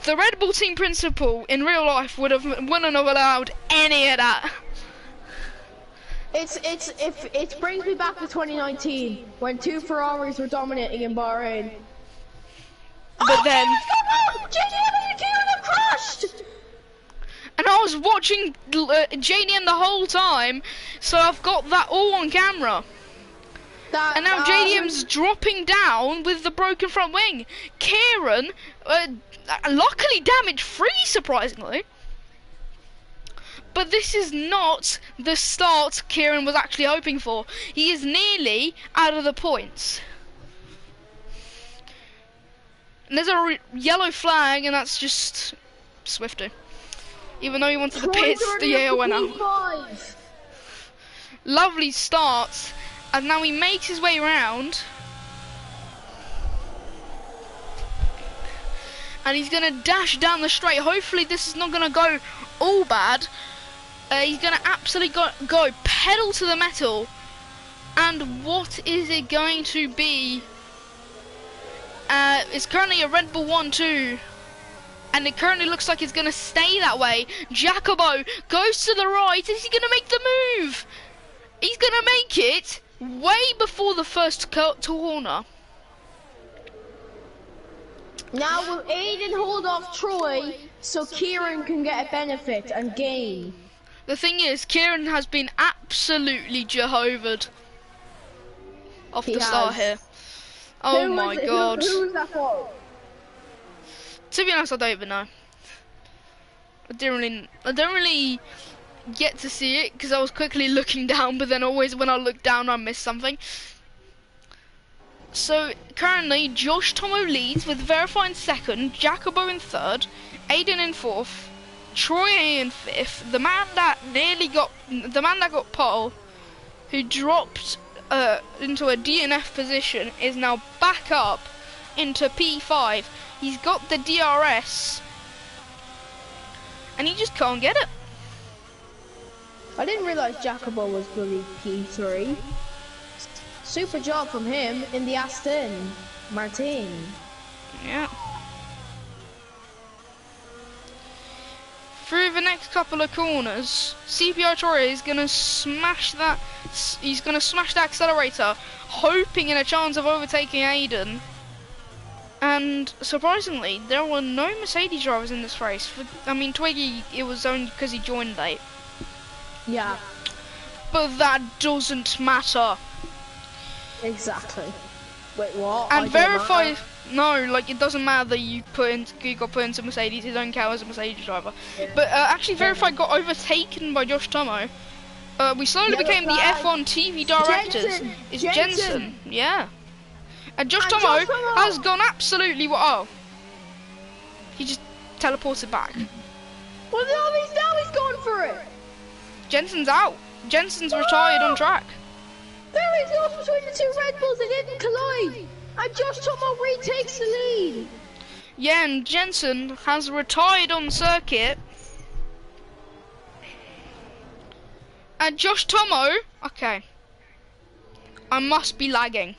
The Red Bull team principal in real life wouldn't have allowed any of that. It brings me back to 2019 when 2 Ferraris were dominating in Bahrain. But then, JDM and Kieran have crashed. and I was watching JDM the whole time, so I've got that all on camera. And now JDM's dropping down with the broken front wing. Kieran, luckily damage free, surprisingly. But this is not the start Kieran was actually hoping for. He is nearly out of the points. And there's a yellow flag, and that's just Swifty. Even though he wanted the pits, the yellow went out. Lovely start, and now he makes his way around. And he's going to dash down the straight. Hopefully this is not going to go all bad. He's going to absolutely go pedal to the metal. And what is it going to be? It's currently a Red Bull 1-2. And it currently looks like it's going to stay that way. Jacobo goes to the right. Is he going to make the move? He's going to make it way before the first corner. Now will Aiden hold off Troy so Kieran can get a benefit and gain? The thing is, Kieran has been absolutely Jehovah'd off the start here. Oh my god. Who was that for? To be honest, I don't even know. I don't really get to see it because I was quickly looking down, but then always when I look down I miss something. So currently Josh Tomo leads with Verify in 2nd, Jacobo in 3rd, Aiden in 4th, Troy in 5th. The man that got pole, who dropped into a DNF position, is now back up into P5. He's got the DRS, and he just can't get it. I didn't realise Jacobo was bloody P3. Super job from him in the Aston Martin. Yeah. Through the next couple of corners, CPR Troy is gonna smash that. He's gonna smash the accelerator, hoping in a chance of overtaking Aiden. And surprisingly, there were no Mercedes drivers in this race. I mean, Twiggy, it was only because he joined late. Yeah. But that doesn't matter. Exactly. Wait, what? And Verify, No, like it doesn't matter that you got put into Mercedes. It don't count as a Mercedes driver. But actually, Verified got overtaken by Josh Tomo. We slowly Yellow became flag. the F1 TV directors. Jensen. It's Jensen. Jensen. Yeah. And Josh And Tomo Josh Tomo. has gone absolutely oh. He just teleported back. Well, now he's going for it. Jensen's out. Jensen's retired on track. There is lost between the two Red Bulls. They didn't collide. And Josh Tomo retakes the lead. Yeah, and Jensen has retired on circuit. And Josh Tomo, okay. I must be lagging.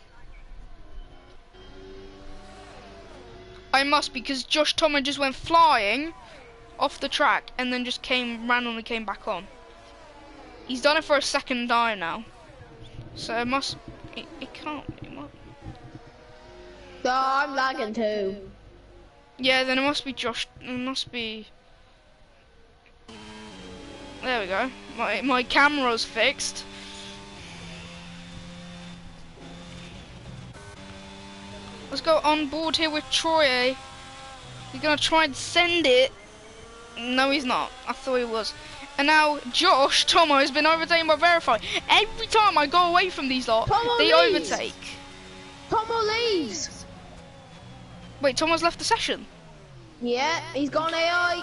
I must, because Josh Tomo just went flying off the track and then just randomly came back on. He's done it for a second time now. So it can't be. No, I'm lagging too. Yeah, then it must be Josh. It must be. There we go. My camera's fixed. Let's go on board here with Troy. He's gonna try and send it. No, he's not. I thought he was. And now Josh Tomo has been overtaken by Verify. Every time I go away from these lot, they overtake. Tomo leaves. Wait, Tomo's left the session. Yeah, he's gone AI.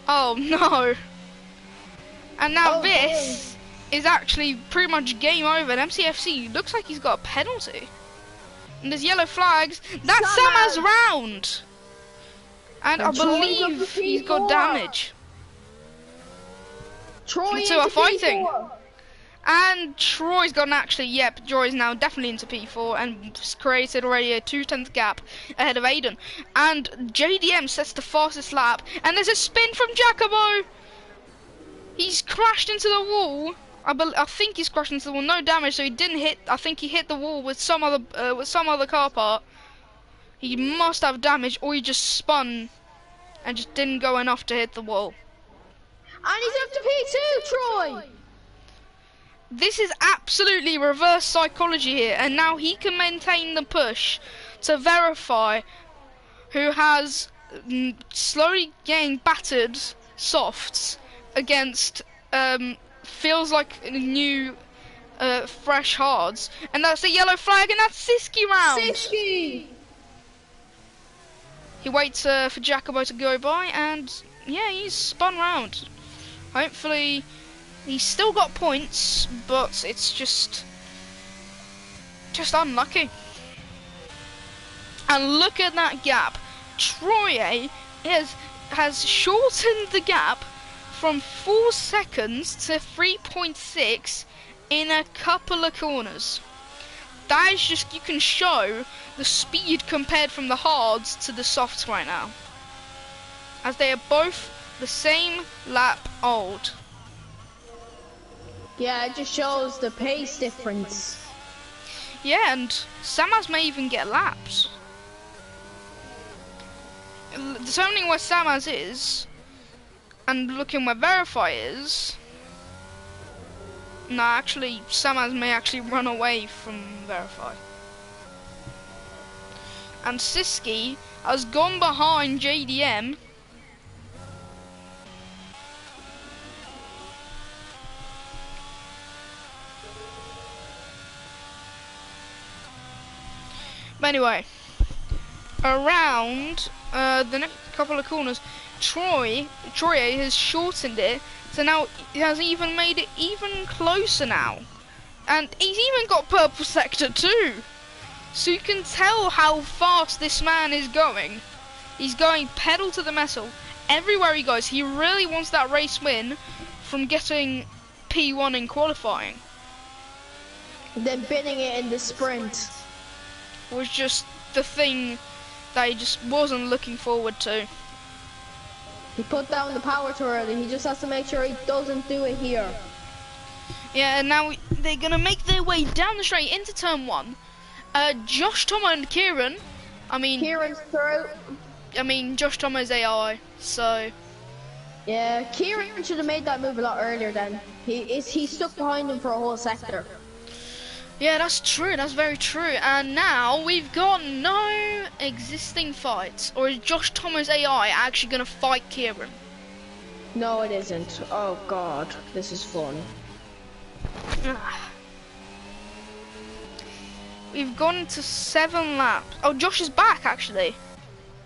Oh no. And now Oh, this is actually pretty much game over. And MCFC looks like he's got a penalty. And there's yellow flags. That's Sama's round. And I believe he's got damage. Troy The two are fighting. And Troy's gone actually, yep, Troy's now definitely into P4 and created already a 2/10 gap ahead of Aiden. And JDM sets the fastest lap, and there's a spin from Jacobo! He's crashed into the wall. I think he's crashed into the wall, no damage, so he didn't hit, I think he hit the wall with some other car part. He must have damage, or he just spun and just didn't go enough to hit the wall. And he's up to P2, Troy! This is absolutely reverse psychology here, and now he can maintain the push to Verify, who has slowly getting battered softs against feels like new fresh hards, and that's the yellow flag, and that's Siski round. Siski! He waits for Jacobo to go by, and yeah, he's spun round. Hopefully. He's still got points, but it's just unlucky. And look at that gap. Troy has shortened the gap from 4 seconds to 3.6 in a couple of corners. That is just, you can show the speed compared from the hards to the softs right now, as they are both the same lap old. Yeah, it just shows the pace difference. Yeah, and Samas may even get lapped. Determining where Samas is, and looking where Verify is. No, actually, Samas may actually run away from Verify. And Siski has gone behind JDM. But anyway, around the next couple of corners, Troy has shortened it, so now he has even made it even closer now. And he's even got purple sector too. So you can tell how fast this man is going. He's going pedal to the metal. Everywhere he goes, he really wants that race win from getting P1 in qualifying. Then binning it in the sprint. Was just the thing that he just wasn't looking forward to. He put down the power too early. He just has to make sure he doesn't do it here. Yeah, and now they're gonna make their way down the straight into turn 1. Josh Tomo and Kieran. Kieran's through. Josh Tomo's AI. So Yeah, Kieran should have made that move a lot earlier. Then he stuck behind him for a whole sector. Yeah, that's true. That's very true. And now we've got no existing fights. Or is Josh Thomas AI actually going to fight Kieran? No, it isn't. Oh God, this is fun. We've gone to 7 laps. Oh, Josh is back actually.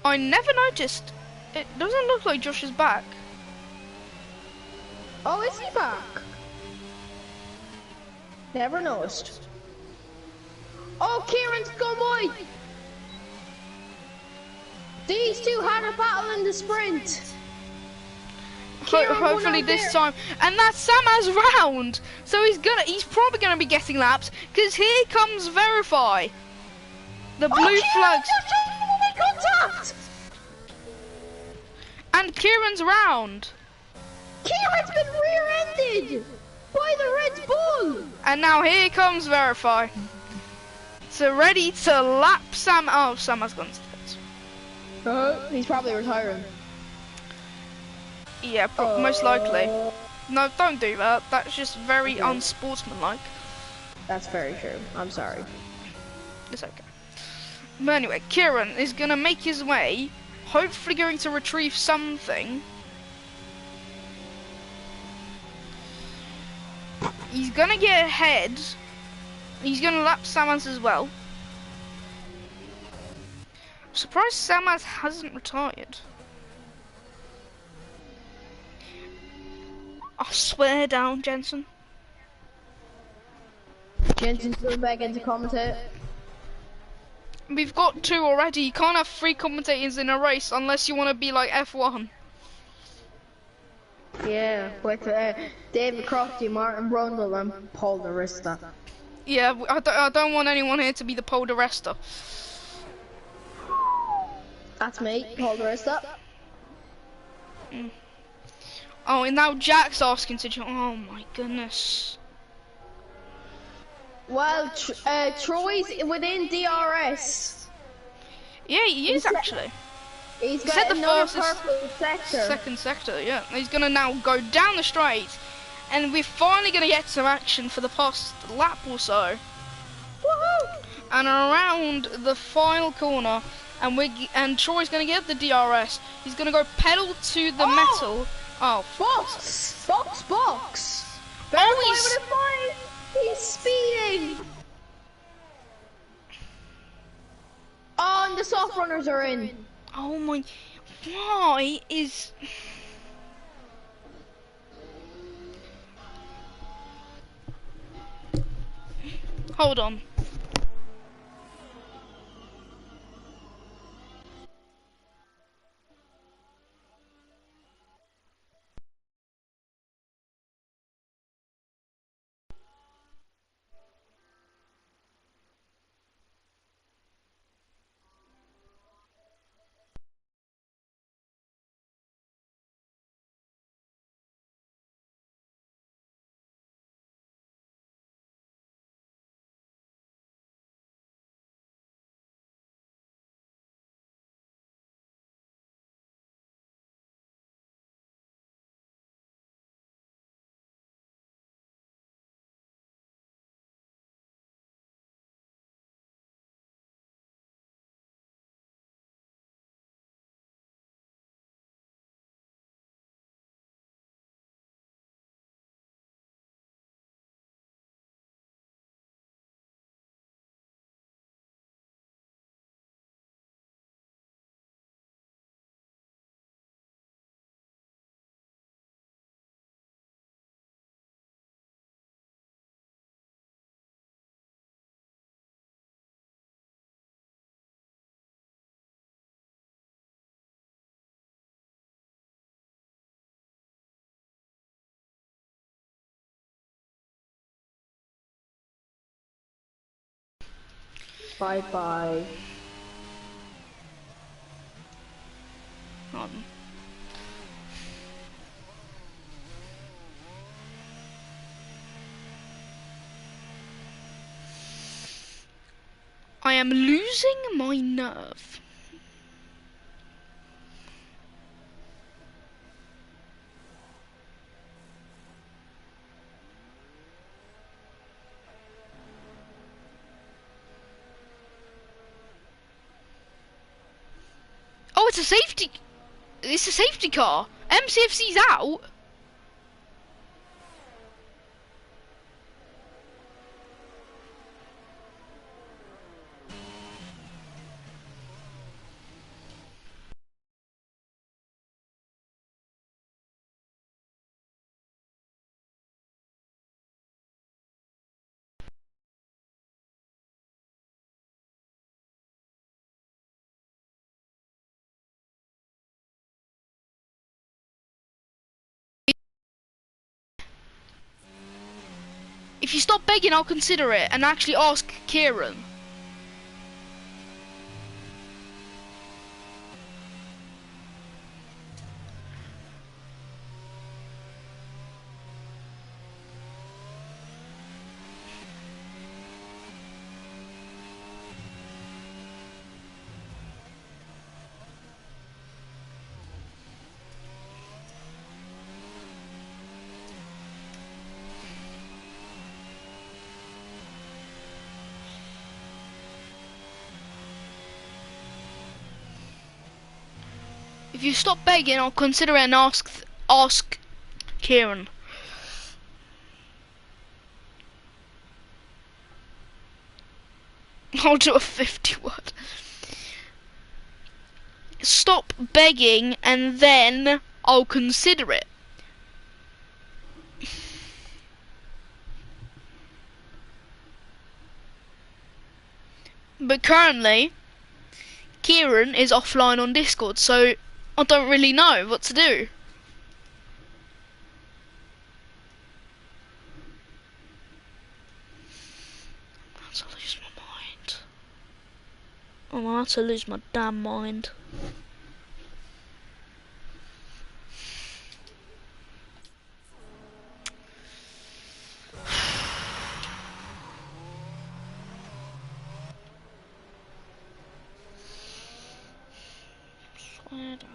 I never noticed. It doesn't look like Josh is back. Oh, is he back? Never noticed. Oh, Kieran's gone wide. These two had a battle in the sprint. Hopefully this time. And that's Sam's round. So he's probably gonna be getting laps because here comes Verify. The blue flags. Contact. And Kieran's round. Kieran's been rear-ended by the Red Bull. And now here comes Verify. So ready to lap Sam. Oh, Sam has gone to pits. He's probably retiring. Yeah, most likely. No, don't do that. That's just very unsportsmanlike. That's very true. I'm sorry. It's okay. But anyway, Kieran is going to make his way, hopefully going to retrieve something. He's going to get ahead. He's going to lap Samas as well. I'm surprised Samas hasn't retired. I swear down, Jensen. Jensen's going back into commentate. We've got 2 already. You can't have 3 commentators in a race unless you want to be like F1. Yeah, with David Crofty, Martin Brundle, and Paul de Resta. Yeah, I don't want anyone here to be the Paul de Resta. That's me, Paul de Resta. Oh, and now Jack's asking to join. Oh my goodness. Well, Troy's within DRS. Yeah, he is actually. He's He got said the another fastest purple sector. second sector, yeah. He's gonna now go down the straight, and we're finally gonna get some action for the past lap or so. Woohoo! And around the final corner, and Troy's gonna get the DRS. He's gonna go pedal to the metal. Oh, box! Oh, he's speeding. Oh, and the soft runners are in. oh my! Why is? Hold on. Bye bye. Hold on. I am losing my nerve. That's a safety. It's a safety car. MCFC's out. If you stop begging, I'll consider it and actually ask Kieran. If you stop begging, I'll consider it and ask Kieran. I'll do a 50 word. Stop begging and then I'll consider it. But currently, Kieran is offline on Discord, so I don't really know what to do. I'm about to lose my mind. I'm about to lose my damn mind. Swear down.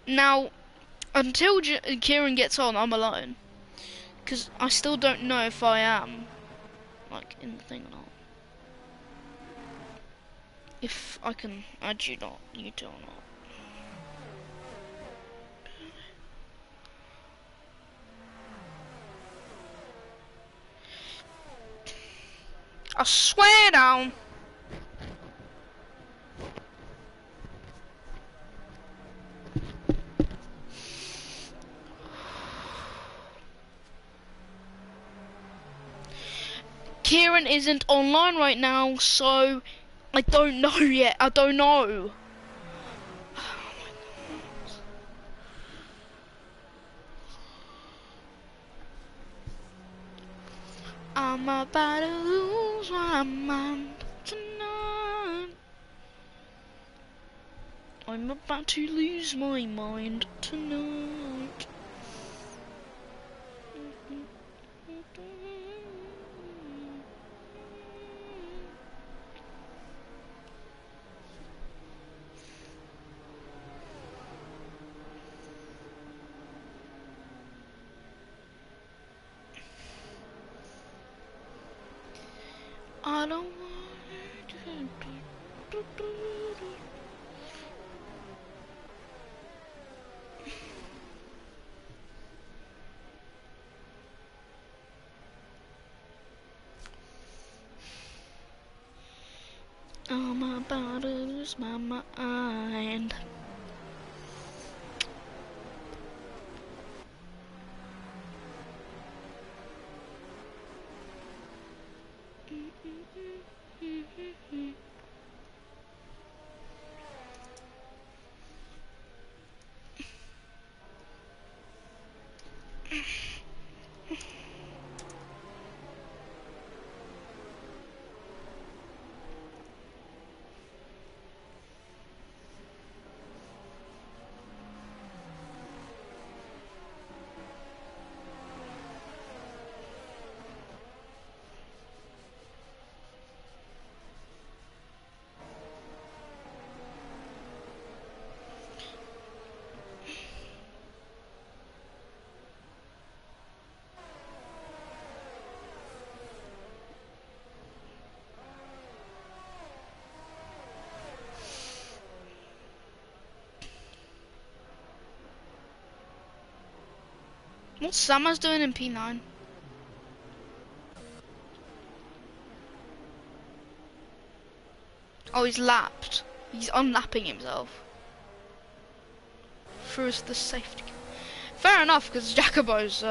Now, until Kieran gets on, I'm alone. Because I still don't know if I am, like, in the thing or not. If I can add you two or not. I swear down. Kieran isn't online right now, so I don't know yet. I don't know. I'm about to lose my mind tonight. I'm about to lose my mind tonight. I don't want to. I'm about to lose my mind. What's Summer's doing in P9? Oh, he's lapped. He's unlapping himself. Through the safety. Fair enough, because Jacobo's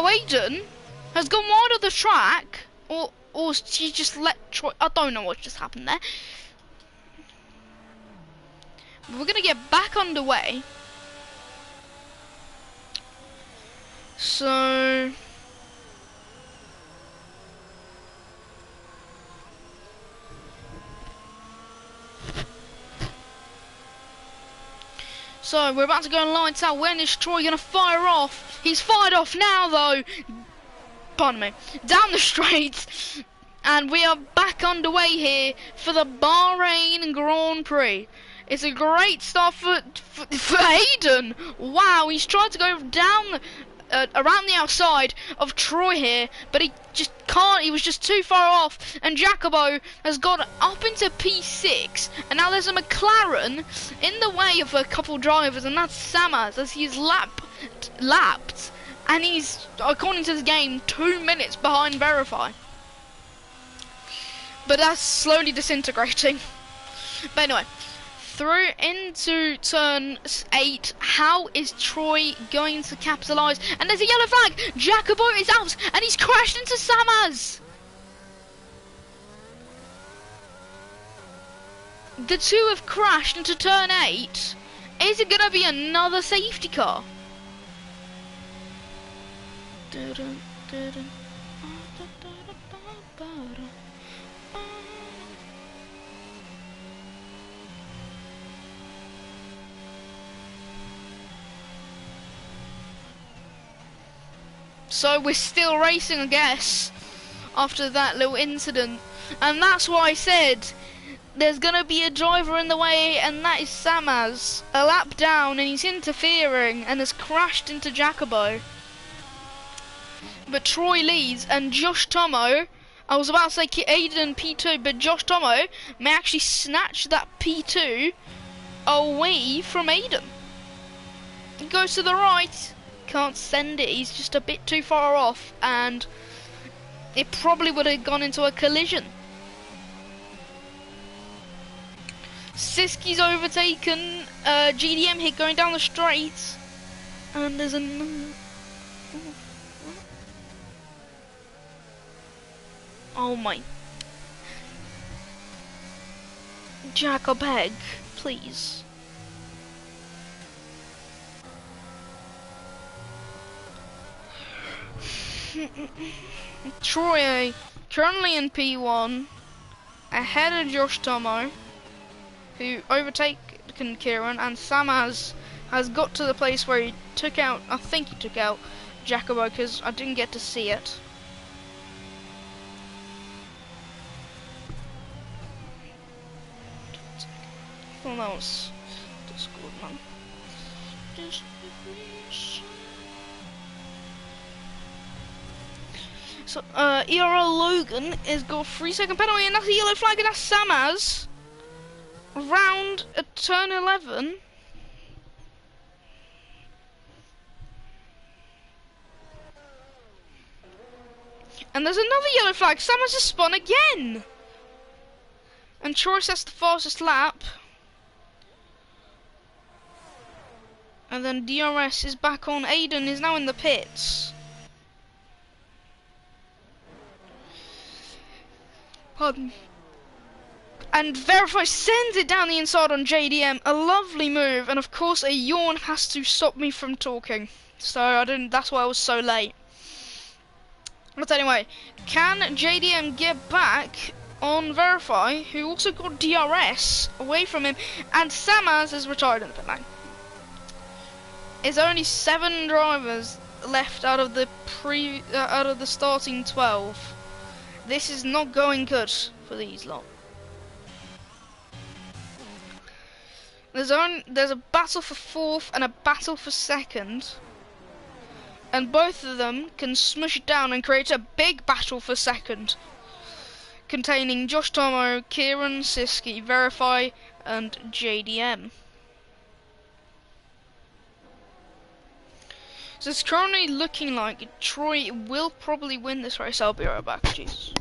Oh, Aiden has gone wide of the track, or she just let Troy. I don't know what just happened there. But we're gonna get back underway. So we're about to go on lights out. When is Troy gonna fire off? He's fired off now, though. Pardon me. Down the straight, and we are back underway here for the Bahrain Grand Prix. It's a great start for Aiden. Wow, he's tried to go down around the outside of Troy here, but he just can't. He was just too far off, and Jacobo has got up into P6, and now there's a McLaren in the way of a couple drivers, and that's Samas, as he's lapped, and he's, according to the game, 2 minutes behind Verify. But that's slowly disintegrating. But anyway, through into turn 8, how is Troy going to capitalise? And there's a yellow flag. Jacobo is out, and he's crashed into Samas. The two have crashed into turn 8. Is it going to be another safety car? So we're still racing, I guess, after that little incident. And that's why I said there's going to be a driver in the way, and that is Samas. A lap down, and he's interfering and has crashed into Jacobo. But Troy leads, and Josh Tomo, I was about to say Aiden P2, but Josh Tomo may actually snatch that P2 away from Aiden. He goes to the right. Can't send it, he's just a bit too far off, and it probably would have gone into a collision. Siski's overtaken GDM here going down the straight, and there's another. Oh my. Jack, I beg, please. Troy currently in P1, ahead of Josh Tomo, who overtaken Kieran, and Sam has got to the place where he took out, I think he took out Jacobo, because I didn't get to see it. Well, that was Discord, man. So, ERL Logan has got a 3-second penalty, and that's a yellow flag, and that's Samaz. Round at turn 11. And there's another yellow flag. Samaz has spun again. And Choice has the fastest lap. And then DRS is back on. Aiden is now in the pits. Pardon. And Verify sends it down the inside on JDM. A lovely move. And of course a yawn has to stop me from talking. So that's why I was so late. But anyway, can JDM get back on Verify, who also got DRS away from him, and Samaz is retired in the pit lane. There's only 7 drivers left out of the starting 12. This is not going good for these lot. There's a battle for 4th and a battle for 2nd. And both of them can smush it down and create a big battle for 2nd. Containing Josh Tomo, Kieran, Siski, Verify, and JDM. So it's currently looking like Troy will probably win this race. I'll be right back, Jesus.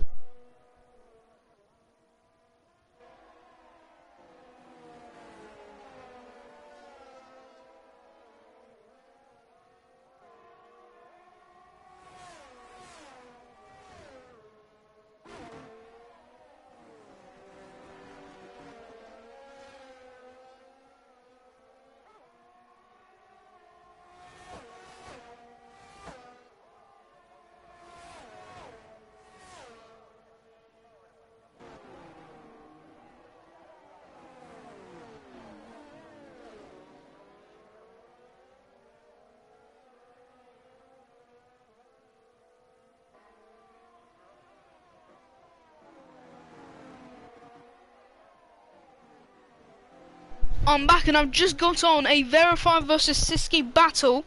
I'm back and I've just got on a Verify versus Siski battle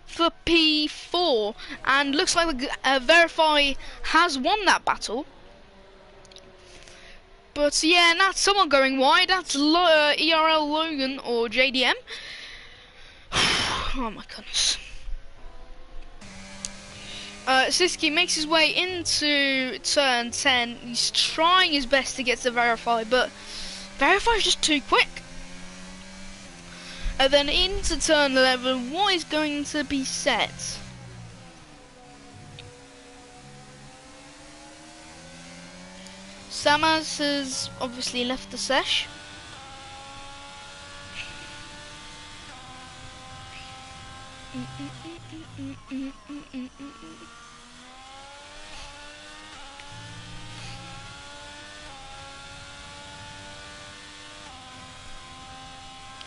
for P4, and looks like Verify has won that battle. But yeah, and that's someone going wide. That's ERL Logan or JDM. Oh my goodness. Siski makes his way into turn 10. He's trying his best to get to Verify, but Verify is just too quick. And then into turn 11, what is going to be set? Samaz has obviously left the sesh.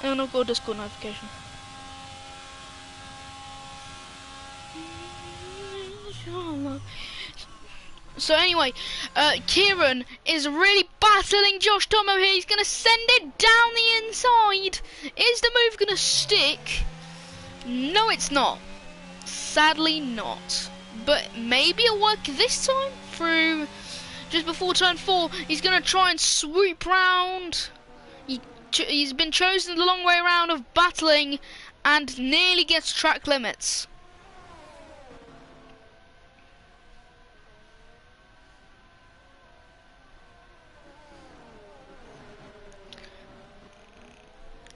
And I've got a Discord notification. So anyway, Kieran is really battling Josh Tomo here. He's going to send it down the inside. Is the move going to stick? No, it's not. Sadly not. But maybe it'll work this time through just before turn 4. He's going to try and swoop round. He's been chosen the long way around of battling and nearly gets track limits.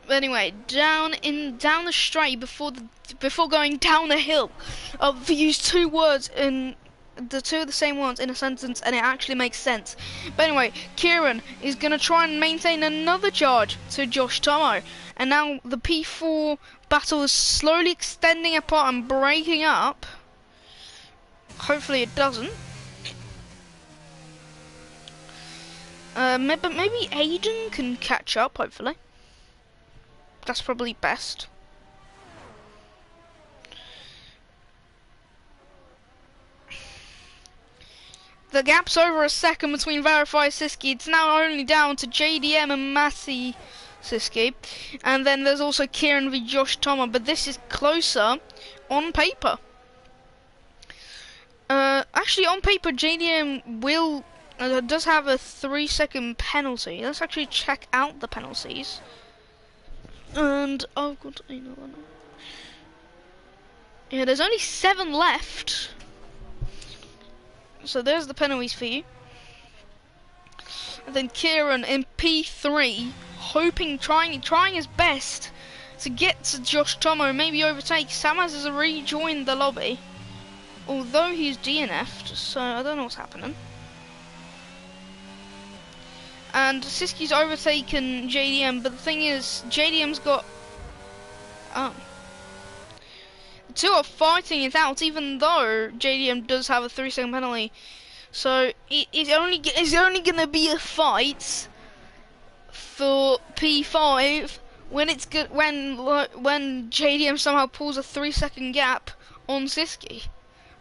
Anyway, down the straight before going down the hill. I've used 2 words in the two are the same ones in a sentence, and it actually makes sense. But anyway, Kieran is going to try and maintain another charge to Josh Tomo. And now the P4 battle is slowly extending apart and breaking up. Hopefully it doesn't. Maybe Aiden can catch up, hopefully. That's probably best. The gap's over a second between Verify and Siski. It's now only down to JDM and Massey Siski. And then there's also Kieran v Josh Tomo, but this is closer on paper. Actually, on paper, JDM does have a 3-second penalty. Let's actually check out the penalties. And I've got another one. Yeah, there's only 7 left. So there's the penalties for you. And then Kieran in P3, trying his best to get to Josh Tomo, maybe overtake. Samaz has rejoined the lobby, although he's DNF'd, so I don't know what's happening. And Siski's overtaken JDM, but the thing is, JDM's got... Oh. The two are fighting it out, even though JDM does have a 3-second penalty. So it's only going to be a fight for P5 when it's good when JDM somehow pulls a 3-second gap on Siski.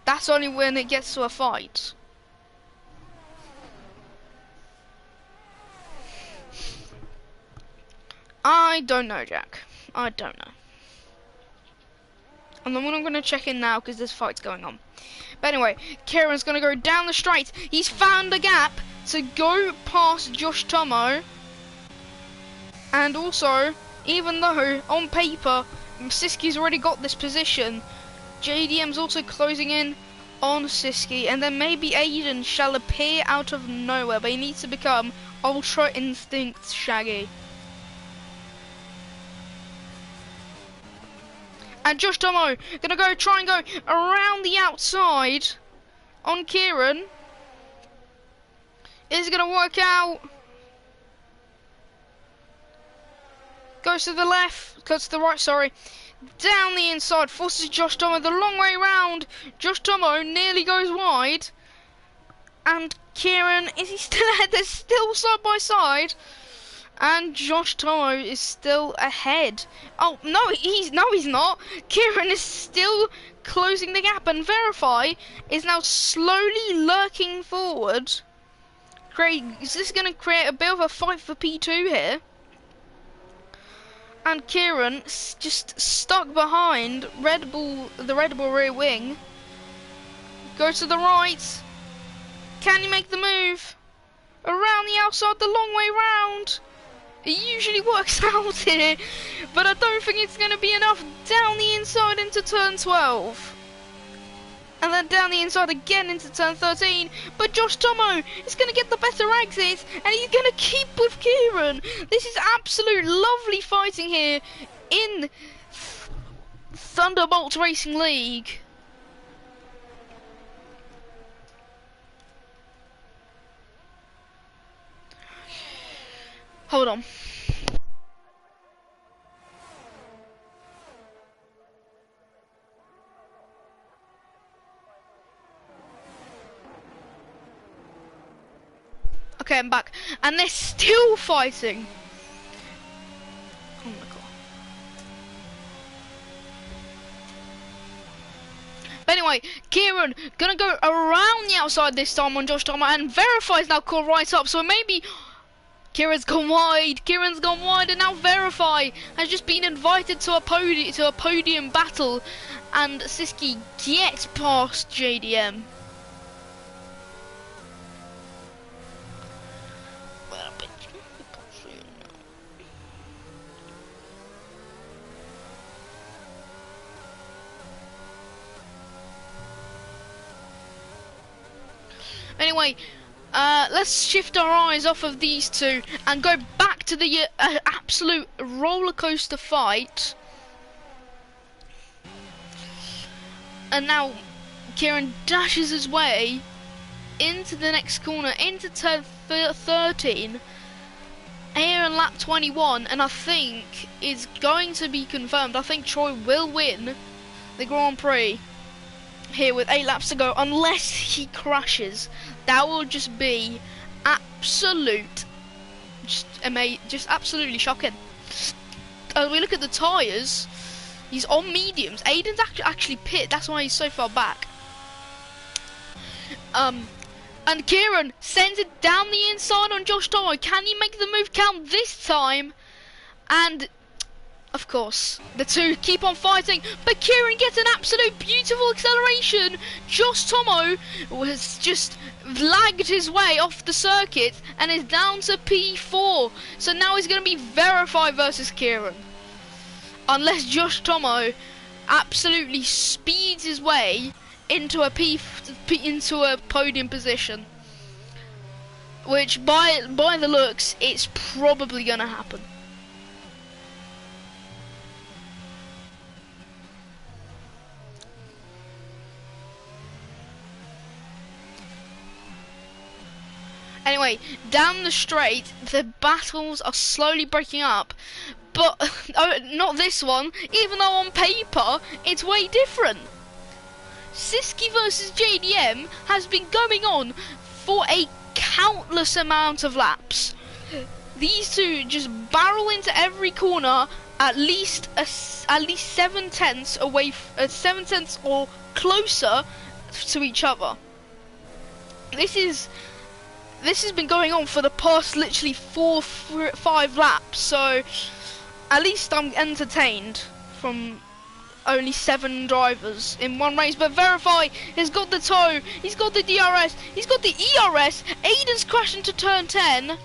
That's only when it gets to a fight. I don't know, Jack. I don't know. And I'm going to check in now because this fight's going on. But anyway, Kieran's going to go down the straight. He's found a gap to go past Josh Tomo. And also, even though on paper Siski's already got this position, JDM's also closing in on Siski. And then maybe Aiden shall appear out of nowhere, but he needs to become Ultra Instinct Shaggy. And Josh Tomo gonna try and go around the outside on Kieran. Is it gonna work out? Goes to the left, goes to the right, sorry. Down the inside, forces Josh Tomo the long way round. Josh Tomo nearly goes wide. And Kieran, is he still ahead? They're still side by side. And Josh Tomo is still ahead. Oh, no, he's not. Kieran is still closing the gap, and Verify is now slowly lurking forward. Is this going to create a bit of a fight for P2 here? And Kieran just stuck behind the Red Bull rear wing. Go to the right. Can he make the move? Around the outside, the long way round. It usually works out here, but I don't think it's going to be enough. Down the inside into turn 12. And then down the inside again into turn 13. But Josh Tomo is going to get the better exit, and he's going to keep with Kieran. This is absolute lovely fighting here in Thunderbolt Racing League. Hold on. Okay, I'm back. And they're still fighting. Oh my god. But anyway, Kieran gonna go around the outside this time on Josh Tomo, and Verify's now caught right up, so maybe Kieran's gone wide, and now Verify has just been invited to a podium battle, and Siski gets past JDM. Anyway, let's shift our eyes off of these two and go back to the absolute roller coaster fight. And now Kieran dashes his way into the next corner, into turn 13, here in lap 21, and I think is going to be confirmed. I think Troy will win the Grand Prix here with 8 laps to go, unless he crashes. That will just be absolute, just absolutely shocking. As we look at the tyres, he's on mediums. Aiden's actually pit, that's why he's so far back. And Kieran sends it down the inside on Josh Tomo. Can he make the move count this time? And of course, the two keep on fighting, but Kieran gets an absolute beautiful acceleration. Josh Tomo was just lagged his way off the circuit and is down to P4. So now he's going to be Verify versus Kieran. Unless Josh Tomo absolutely speeds his way into a podium position, which by the looks, it's probably going to happen. Anyway, down the straight, the battles are slowly breaking up, but not this one, even though on paper, it's way different. Siski versus JDM has been going on for a countless amount of laps. These two just barrel into every corner at least 7/10 away, 7/10 or closer to each other. This has been going on for the past literally 4-5 laps, so at least I'm entertained from only 7 drivers in one race. But Verify has got the toe, he's got the DRS, he's got the ERS. Aiden's crashed into turn 10.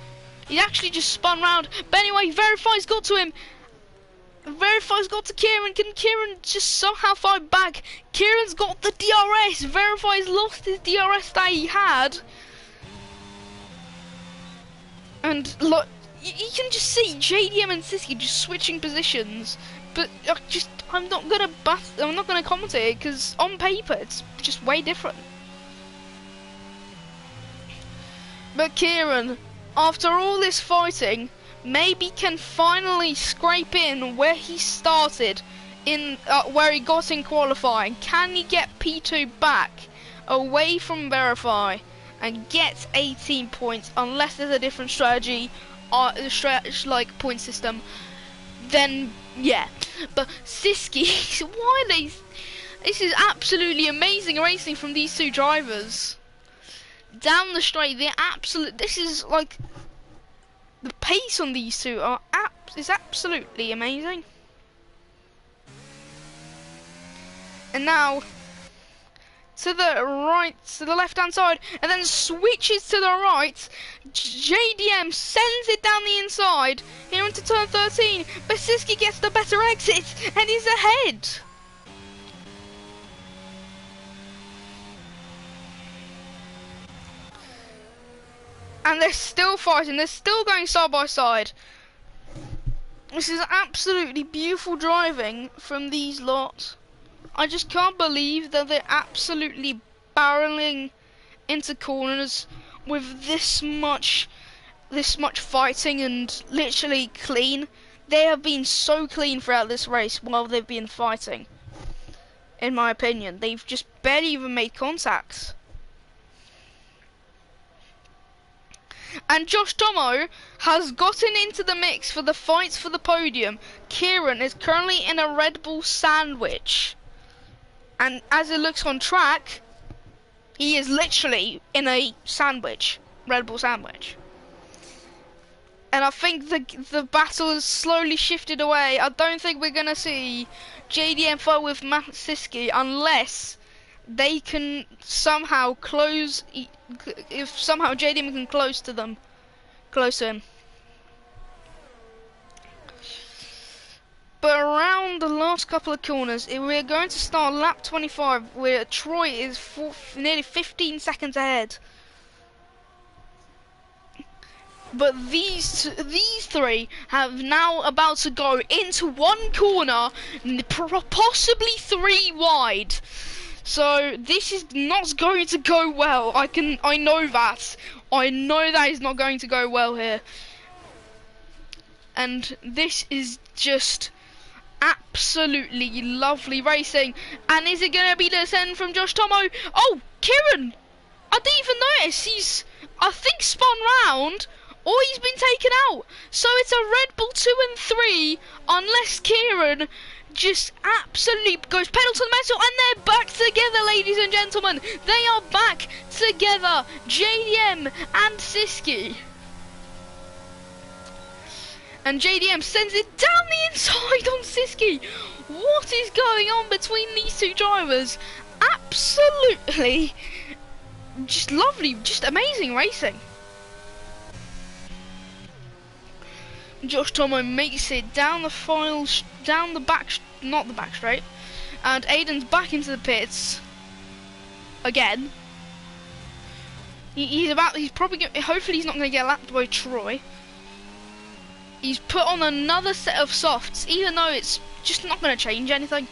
He actually just spun round, but anyway, Verify's got to him. Verify's got to Kieran. Can Kieran just somehow fight back? Kieran's got the DRS. Verify's lost his DRS that he had. And look, you can just see JDM and Siski just switching positions. But I'm not gonna commentate it because on paper it's just way different. But Kieran, after all this fighting, maybe can finally scrape in where he started, where he got in qualifying. Can he get P2 back away from Verify and get 18 points? Unless there's a different strategy, like point system, then yeah. But Siski, why are they? This is absolutely amazing racing from these two drivers. Down the straight, this is like, the pace on these two is absolutely amazing. And now to the right, to the left hand side, and then switches to the right. JDM sends it down the inside here into turn 13, but Siski gets the better exit and is ahead. And they're still fighting, they're still going side by side. This is absolutely beautiful driving from these lots. I just can't believe that they're absolutely barreling into corners with this much fighting and literally clean. They have been so clean throughout this race while they've been fighting. In my opinion, they've just barely even made contact. And Josh Tomo has gotten into the mix for the fights for the podium. Kieran is currently in a Red Bull sandwich. And as it looks on track, he is literally in a sandwich, Red Bull sandwich. And I think the battle has slowly shifted away. I don't think we're going to see JDM fight with Matt Siski unless they can somehow close, if somehow JDM can close to him. But around the last couple of corners, we're going to start lap 25, where Troy is nearly 15 seconds ahead. But these three have now about to go into one corner, possibly 3 wide. So this is not going to go well. I know that. I know that is not going to go well here. And this is just absolutely lovely racing. And is it going to be the send from Josh Tomo? Oh, Kieran! I didn't even notice. He's, I think, spun round, or he's been taken out. So it's a Red Bull 2 and 3, unless Kieran just absolutely goes pedal to the metal, and they're back together, ladies and gentlemen. They are back together, JDM and Siski. And JDM sends it down the inside on Siski. What is going on between these two drivers? Absolutely just lovely, just amazing racing. Josh Tomo makes it down the files, down the back, not the back straight, and Aiden's back into the pits again. He's probably hopefully he's not going to get lapped by Troy. He's put on another set of softs, even though it's just not going to change anything.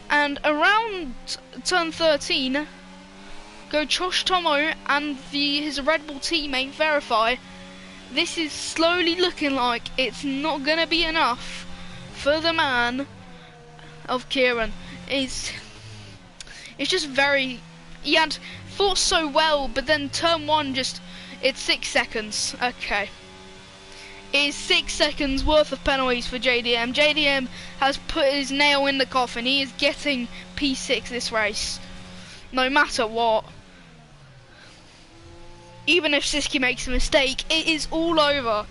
And around turn 13, go Josh Tomo and his Red Bull teammate Verify. This is slowly looking like it's not going to be enough for the man of Kieran. It's just very, he had fought so well, but then turn 1 just, it's 6 seconds. Okay. It's 6 seconds worth of penalties for JDM. JDM has put his nail in the coffin. He is getting P6 this race, no matter what. Even if Siski makes a mistake, it is all over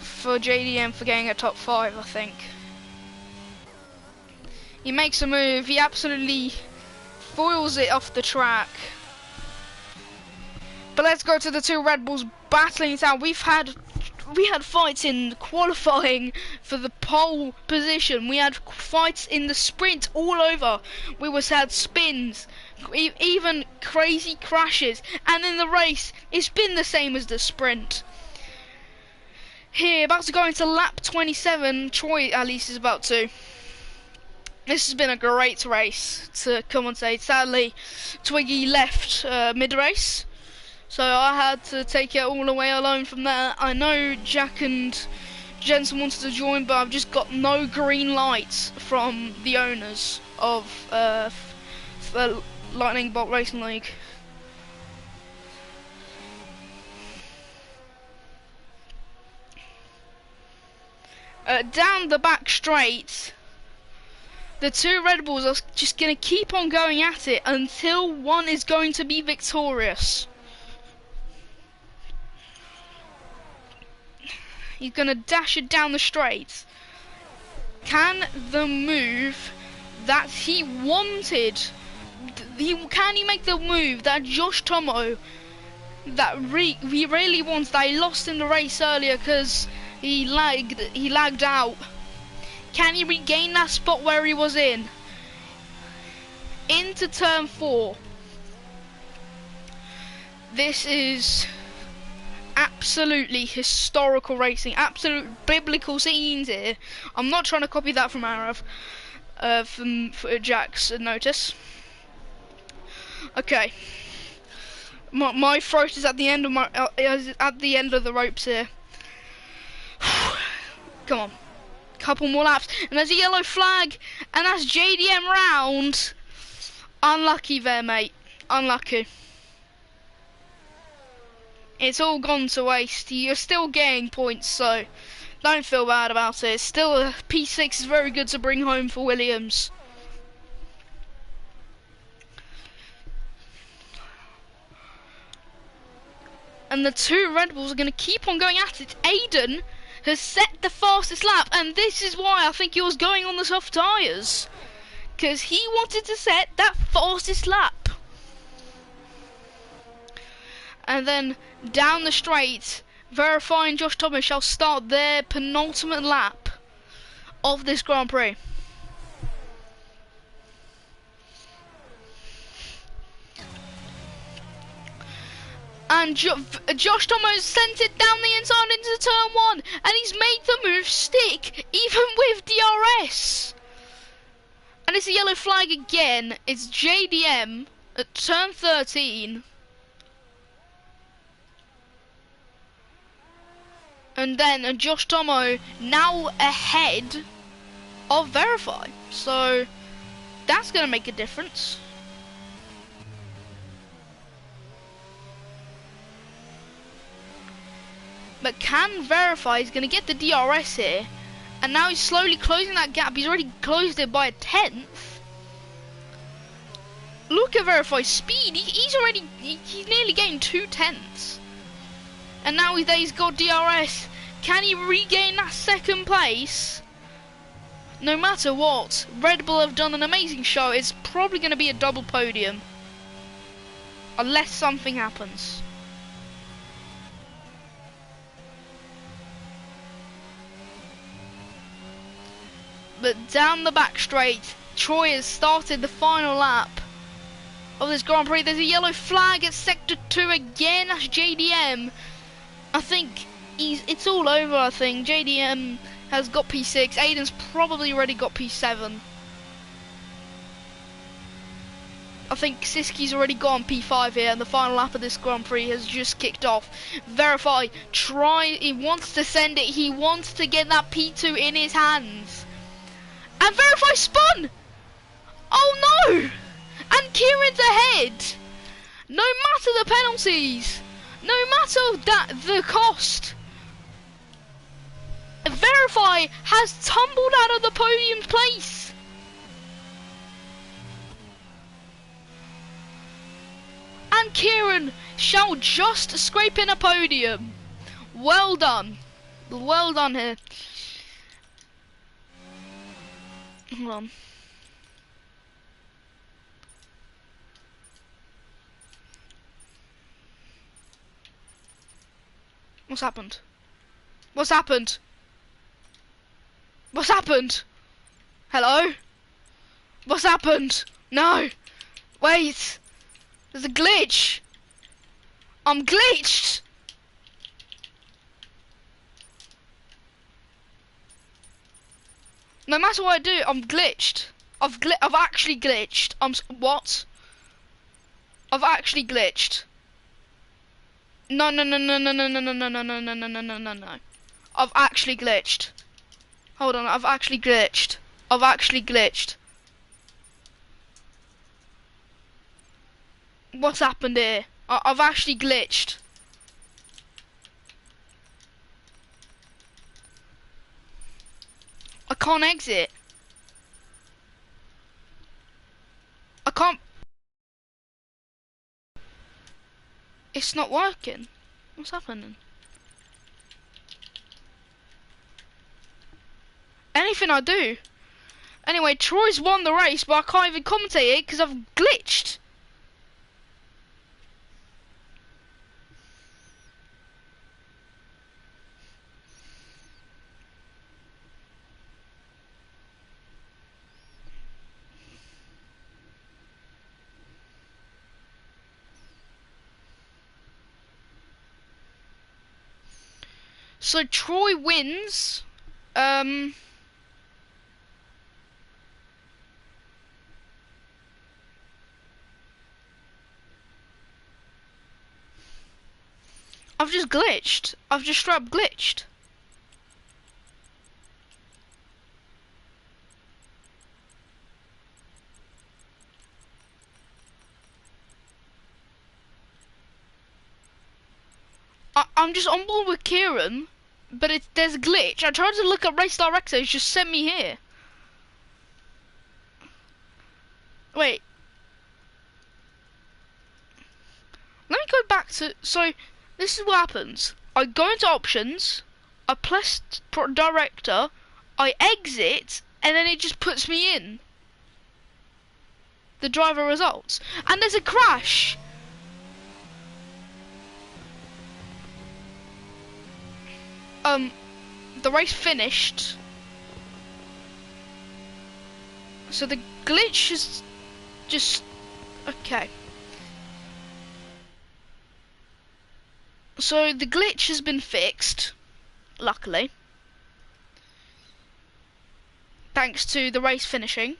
for JDM for getting a top 5, I think. He makes a move, he absolutely foils it off the track. But let's go to the two Red Bulls battling it out. We had fights in qualifying for the pole position. We had fights in the sprint all over. We had spins, even crazy crashes, and in the race it's been the same as the sprint. Here, about to go into lap 27, Troy at least is about to. This has been a great race to commentate. Sadly, Twiggy left mid-race, so I had to take it all the way alone from there. I know Jack and Jensen wanted to join, but I've just got no green lights from the owners of Lightning Bolt Racing League. Down the back straight, the two Red Bulls are just going to keep on going at it until one is going to be victorious. He's going to dash it down the straight. Can the move that he wanted, can he make the move that Josh Tomo, that he really wants, that he lost in the race earlier because he lagged out? Can he regain that spot where he was in? Into turn 4. This is absolutely historical racing, absolute biblical scenes here. I'm not trying to copy that from Arav, from Jack's notice. Okay, my throat is at the end of the ropes here. Come on, couple more laps, and there's a yellow flag, and that's JDM round. Unlucky there, mate. Unlucky. It's all gone to waste. You're still getting points, so don't feel bad about it. Still, a P6 is very good to bring home for Williams. And the two Red Bulls are going to keep on going at it. Aiden has set the fastest lap, and this is why I think he was going on the soft tyres, because he wanted to set that fastest lap. And then down the straight, Verify and Josh Thomas shall start their penultimate lap of this Grand Prix. And Josh Thomas sent it down the inside into turn 1, and he's made the move stick, even with DRS. And it's a yellow flag again. It's JDM at turn 13. And then Josh Tomo now ahead of Verify. So that's going to make a difference. But can Verify is going to get the DRS here. And now he's slowly closing that gap. He's already closed it by a 10th. Look at Verify's speed. He's nearly gained 2 tenths. And now he's got DRS. Can he regain that second place? No matter what, Red Bull have done an amazing show. It's probably going to be a double podium. Unless something happens. But down the back straight, Troy has started the final lap of this Grand Prix. There's a yellow flag at Sector 2 again. That's JDM. I think it's all over, I think. JDM has got P6. Aiden's probably already got P7. I think Siski's already got on P5 here, and the final lap of this Grand Prix has just kicked off. Verify, he wants to send it. He wants to get that P2 in his hands. And Verify spun! Oh no! And Kieran's ahead! No matter the penalties, no matter the cost, Verify has tumbled out of the podium place. And Kieran shall just scrape in a podium. Well done. Well done here. Hold on. What's happened? What's happened? What's happened? Hello? What's happened? No! Wait! There's a glitch! I'm glitched! No matter what I do, I'm glitched. I've actually glitched. What? I've actually glitched. No. I've actually glitched. Hold on, I've actually glitched. What's happened here? I've actually glitched. I can't exit. I can't. It's not working. What's happening? Anything I do. Anyway, Troy's won the race, but I can't even commentate it because I've glitched. So Troy wins. I've just glitched. I've just straight up glitched. I'm just on board with Kieran, but there's a glitch. I tried to look at race director, it's just sent me here. Wait. Let me go back to, so this is what happens. I go into options, I press director, I exit, and then it just puts me in the driver results. And there's a crash. The race finished. So the glitch is just okay. So the glitch has been fixed, luckily, thanks to the race finishing.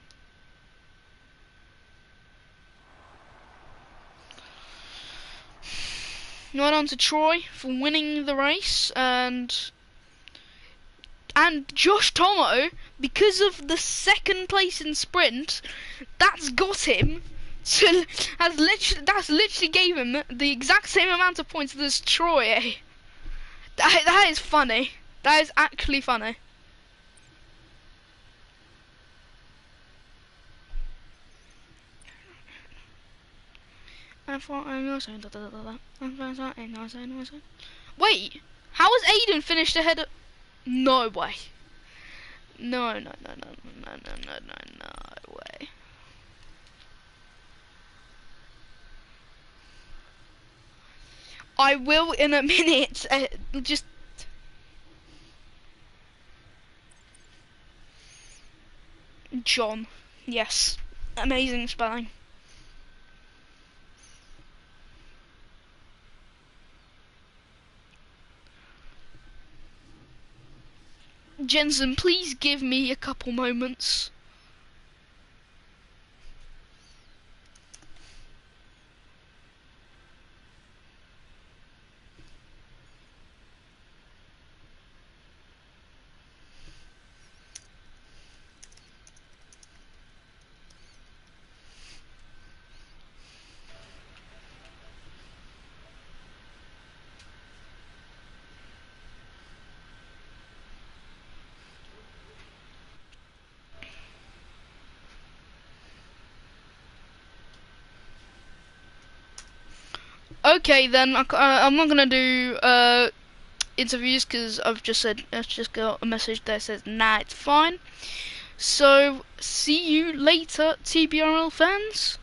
well done to Troy for winning the race, and Josh Tomo, because of the second place in sprint, that's got him to that's literally gave him the exact same amount of points as Troy. Eh? That is funny. That is actually funny. Wait, how has Aiden finished ahead of... No way. No way. I will in a minute. Just... John. Yes. Amazing spelling. Jensen, please give me a couple moments. Okay then, I'm not gonna do interviews because I've just said, I've just got a message that says nah, it's fine. So see you later, TBRL fans.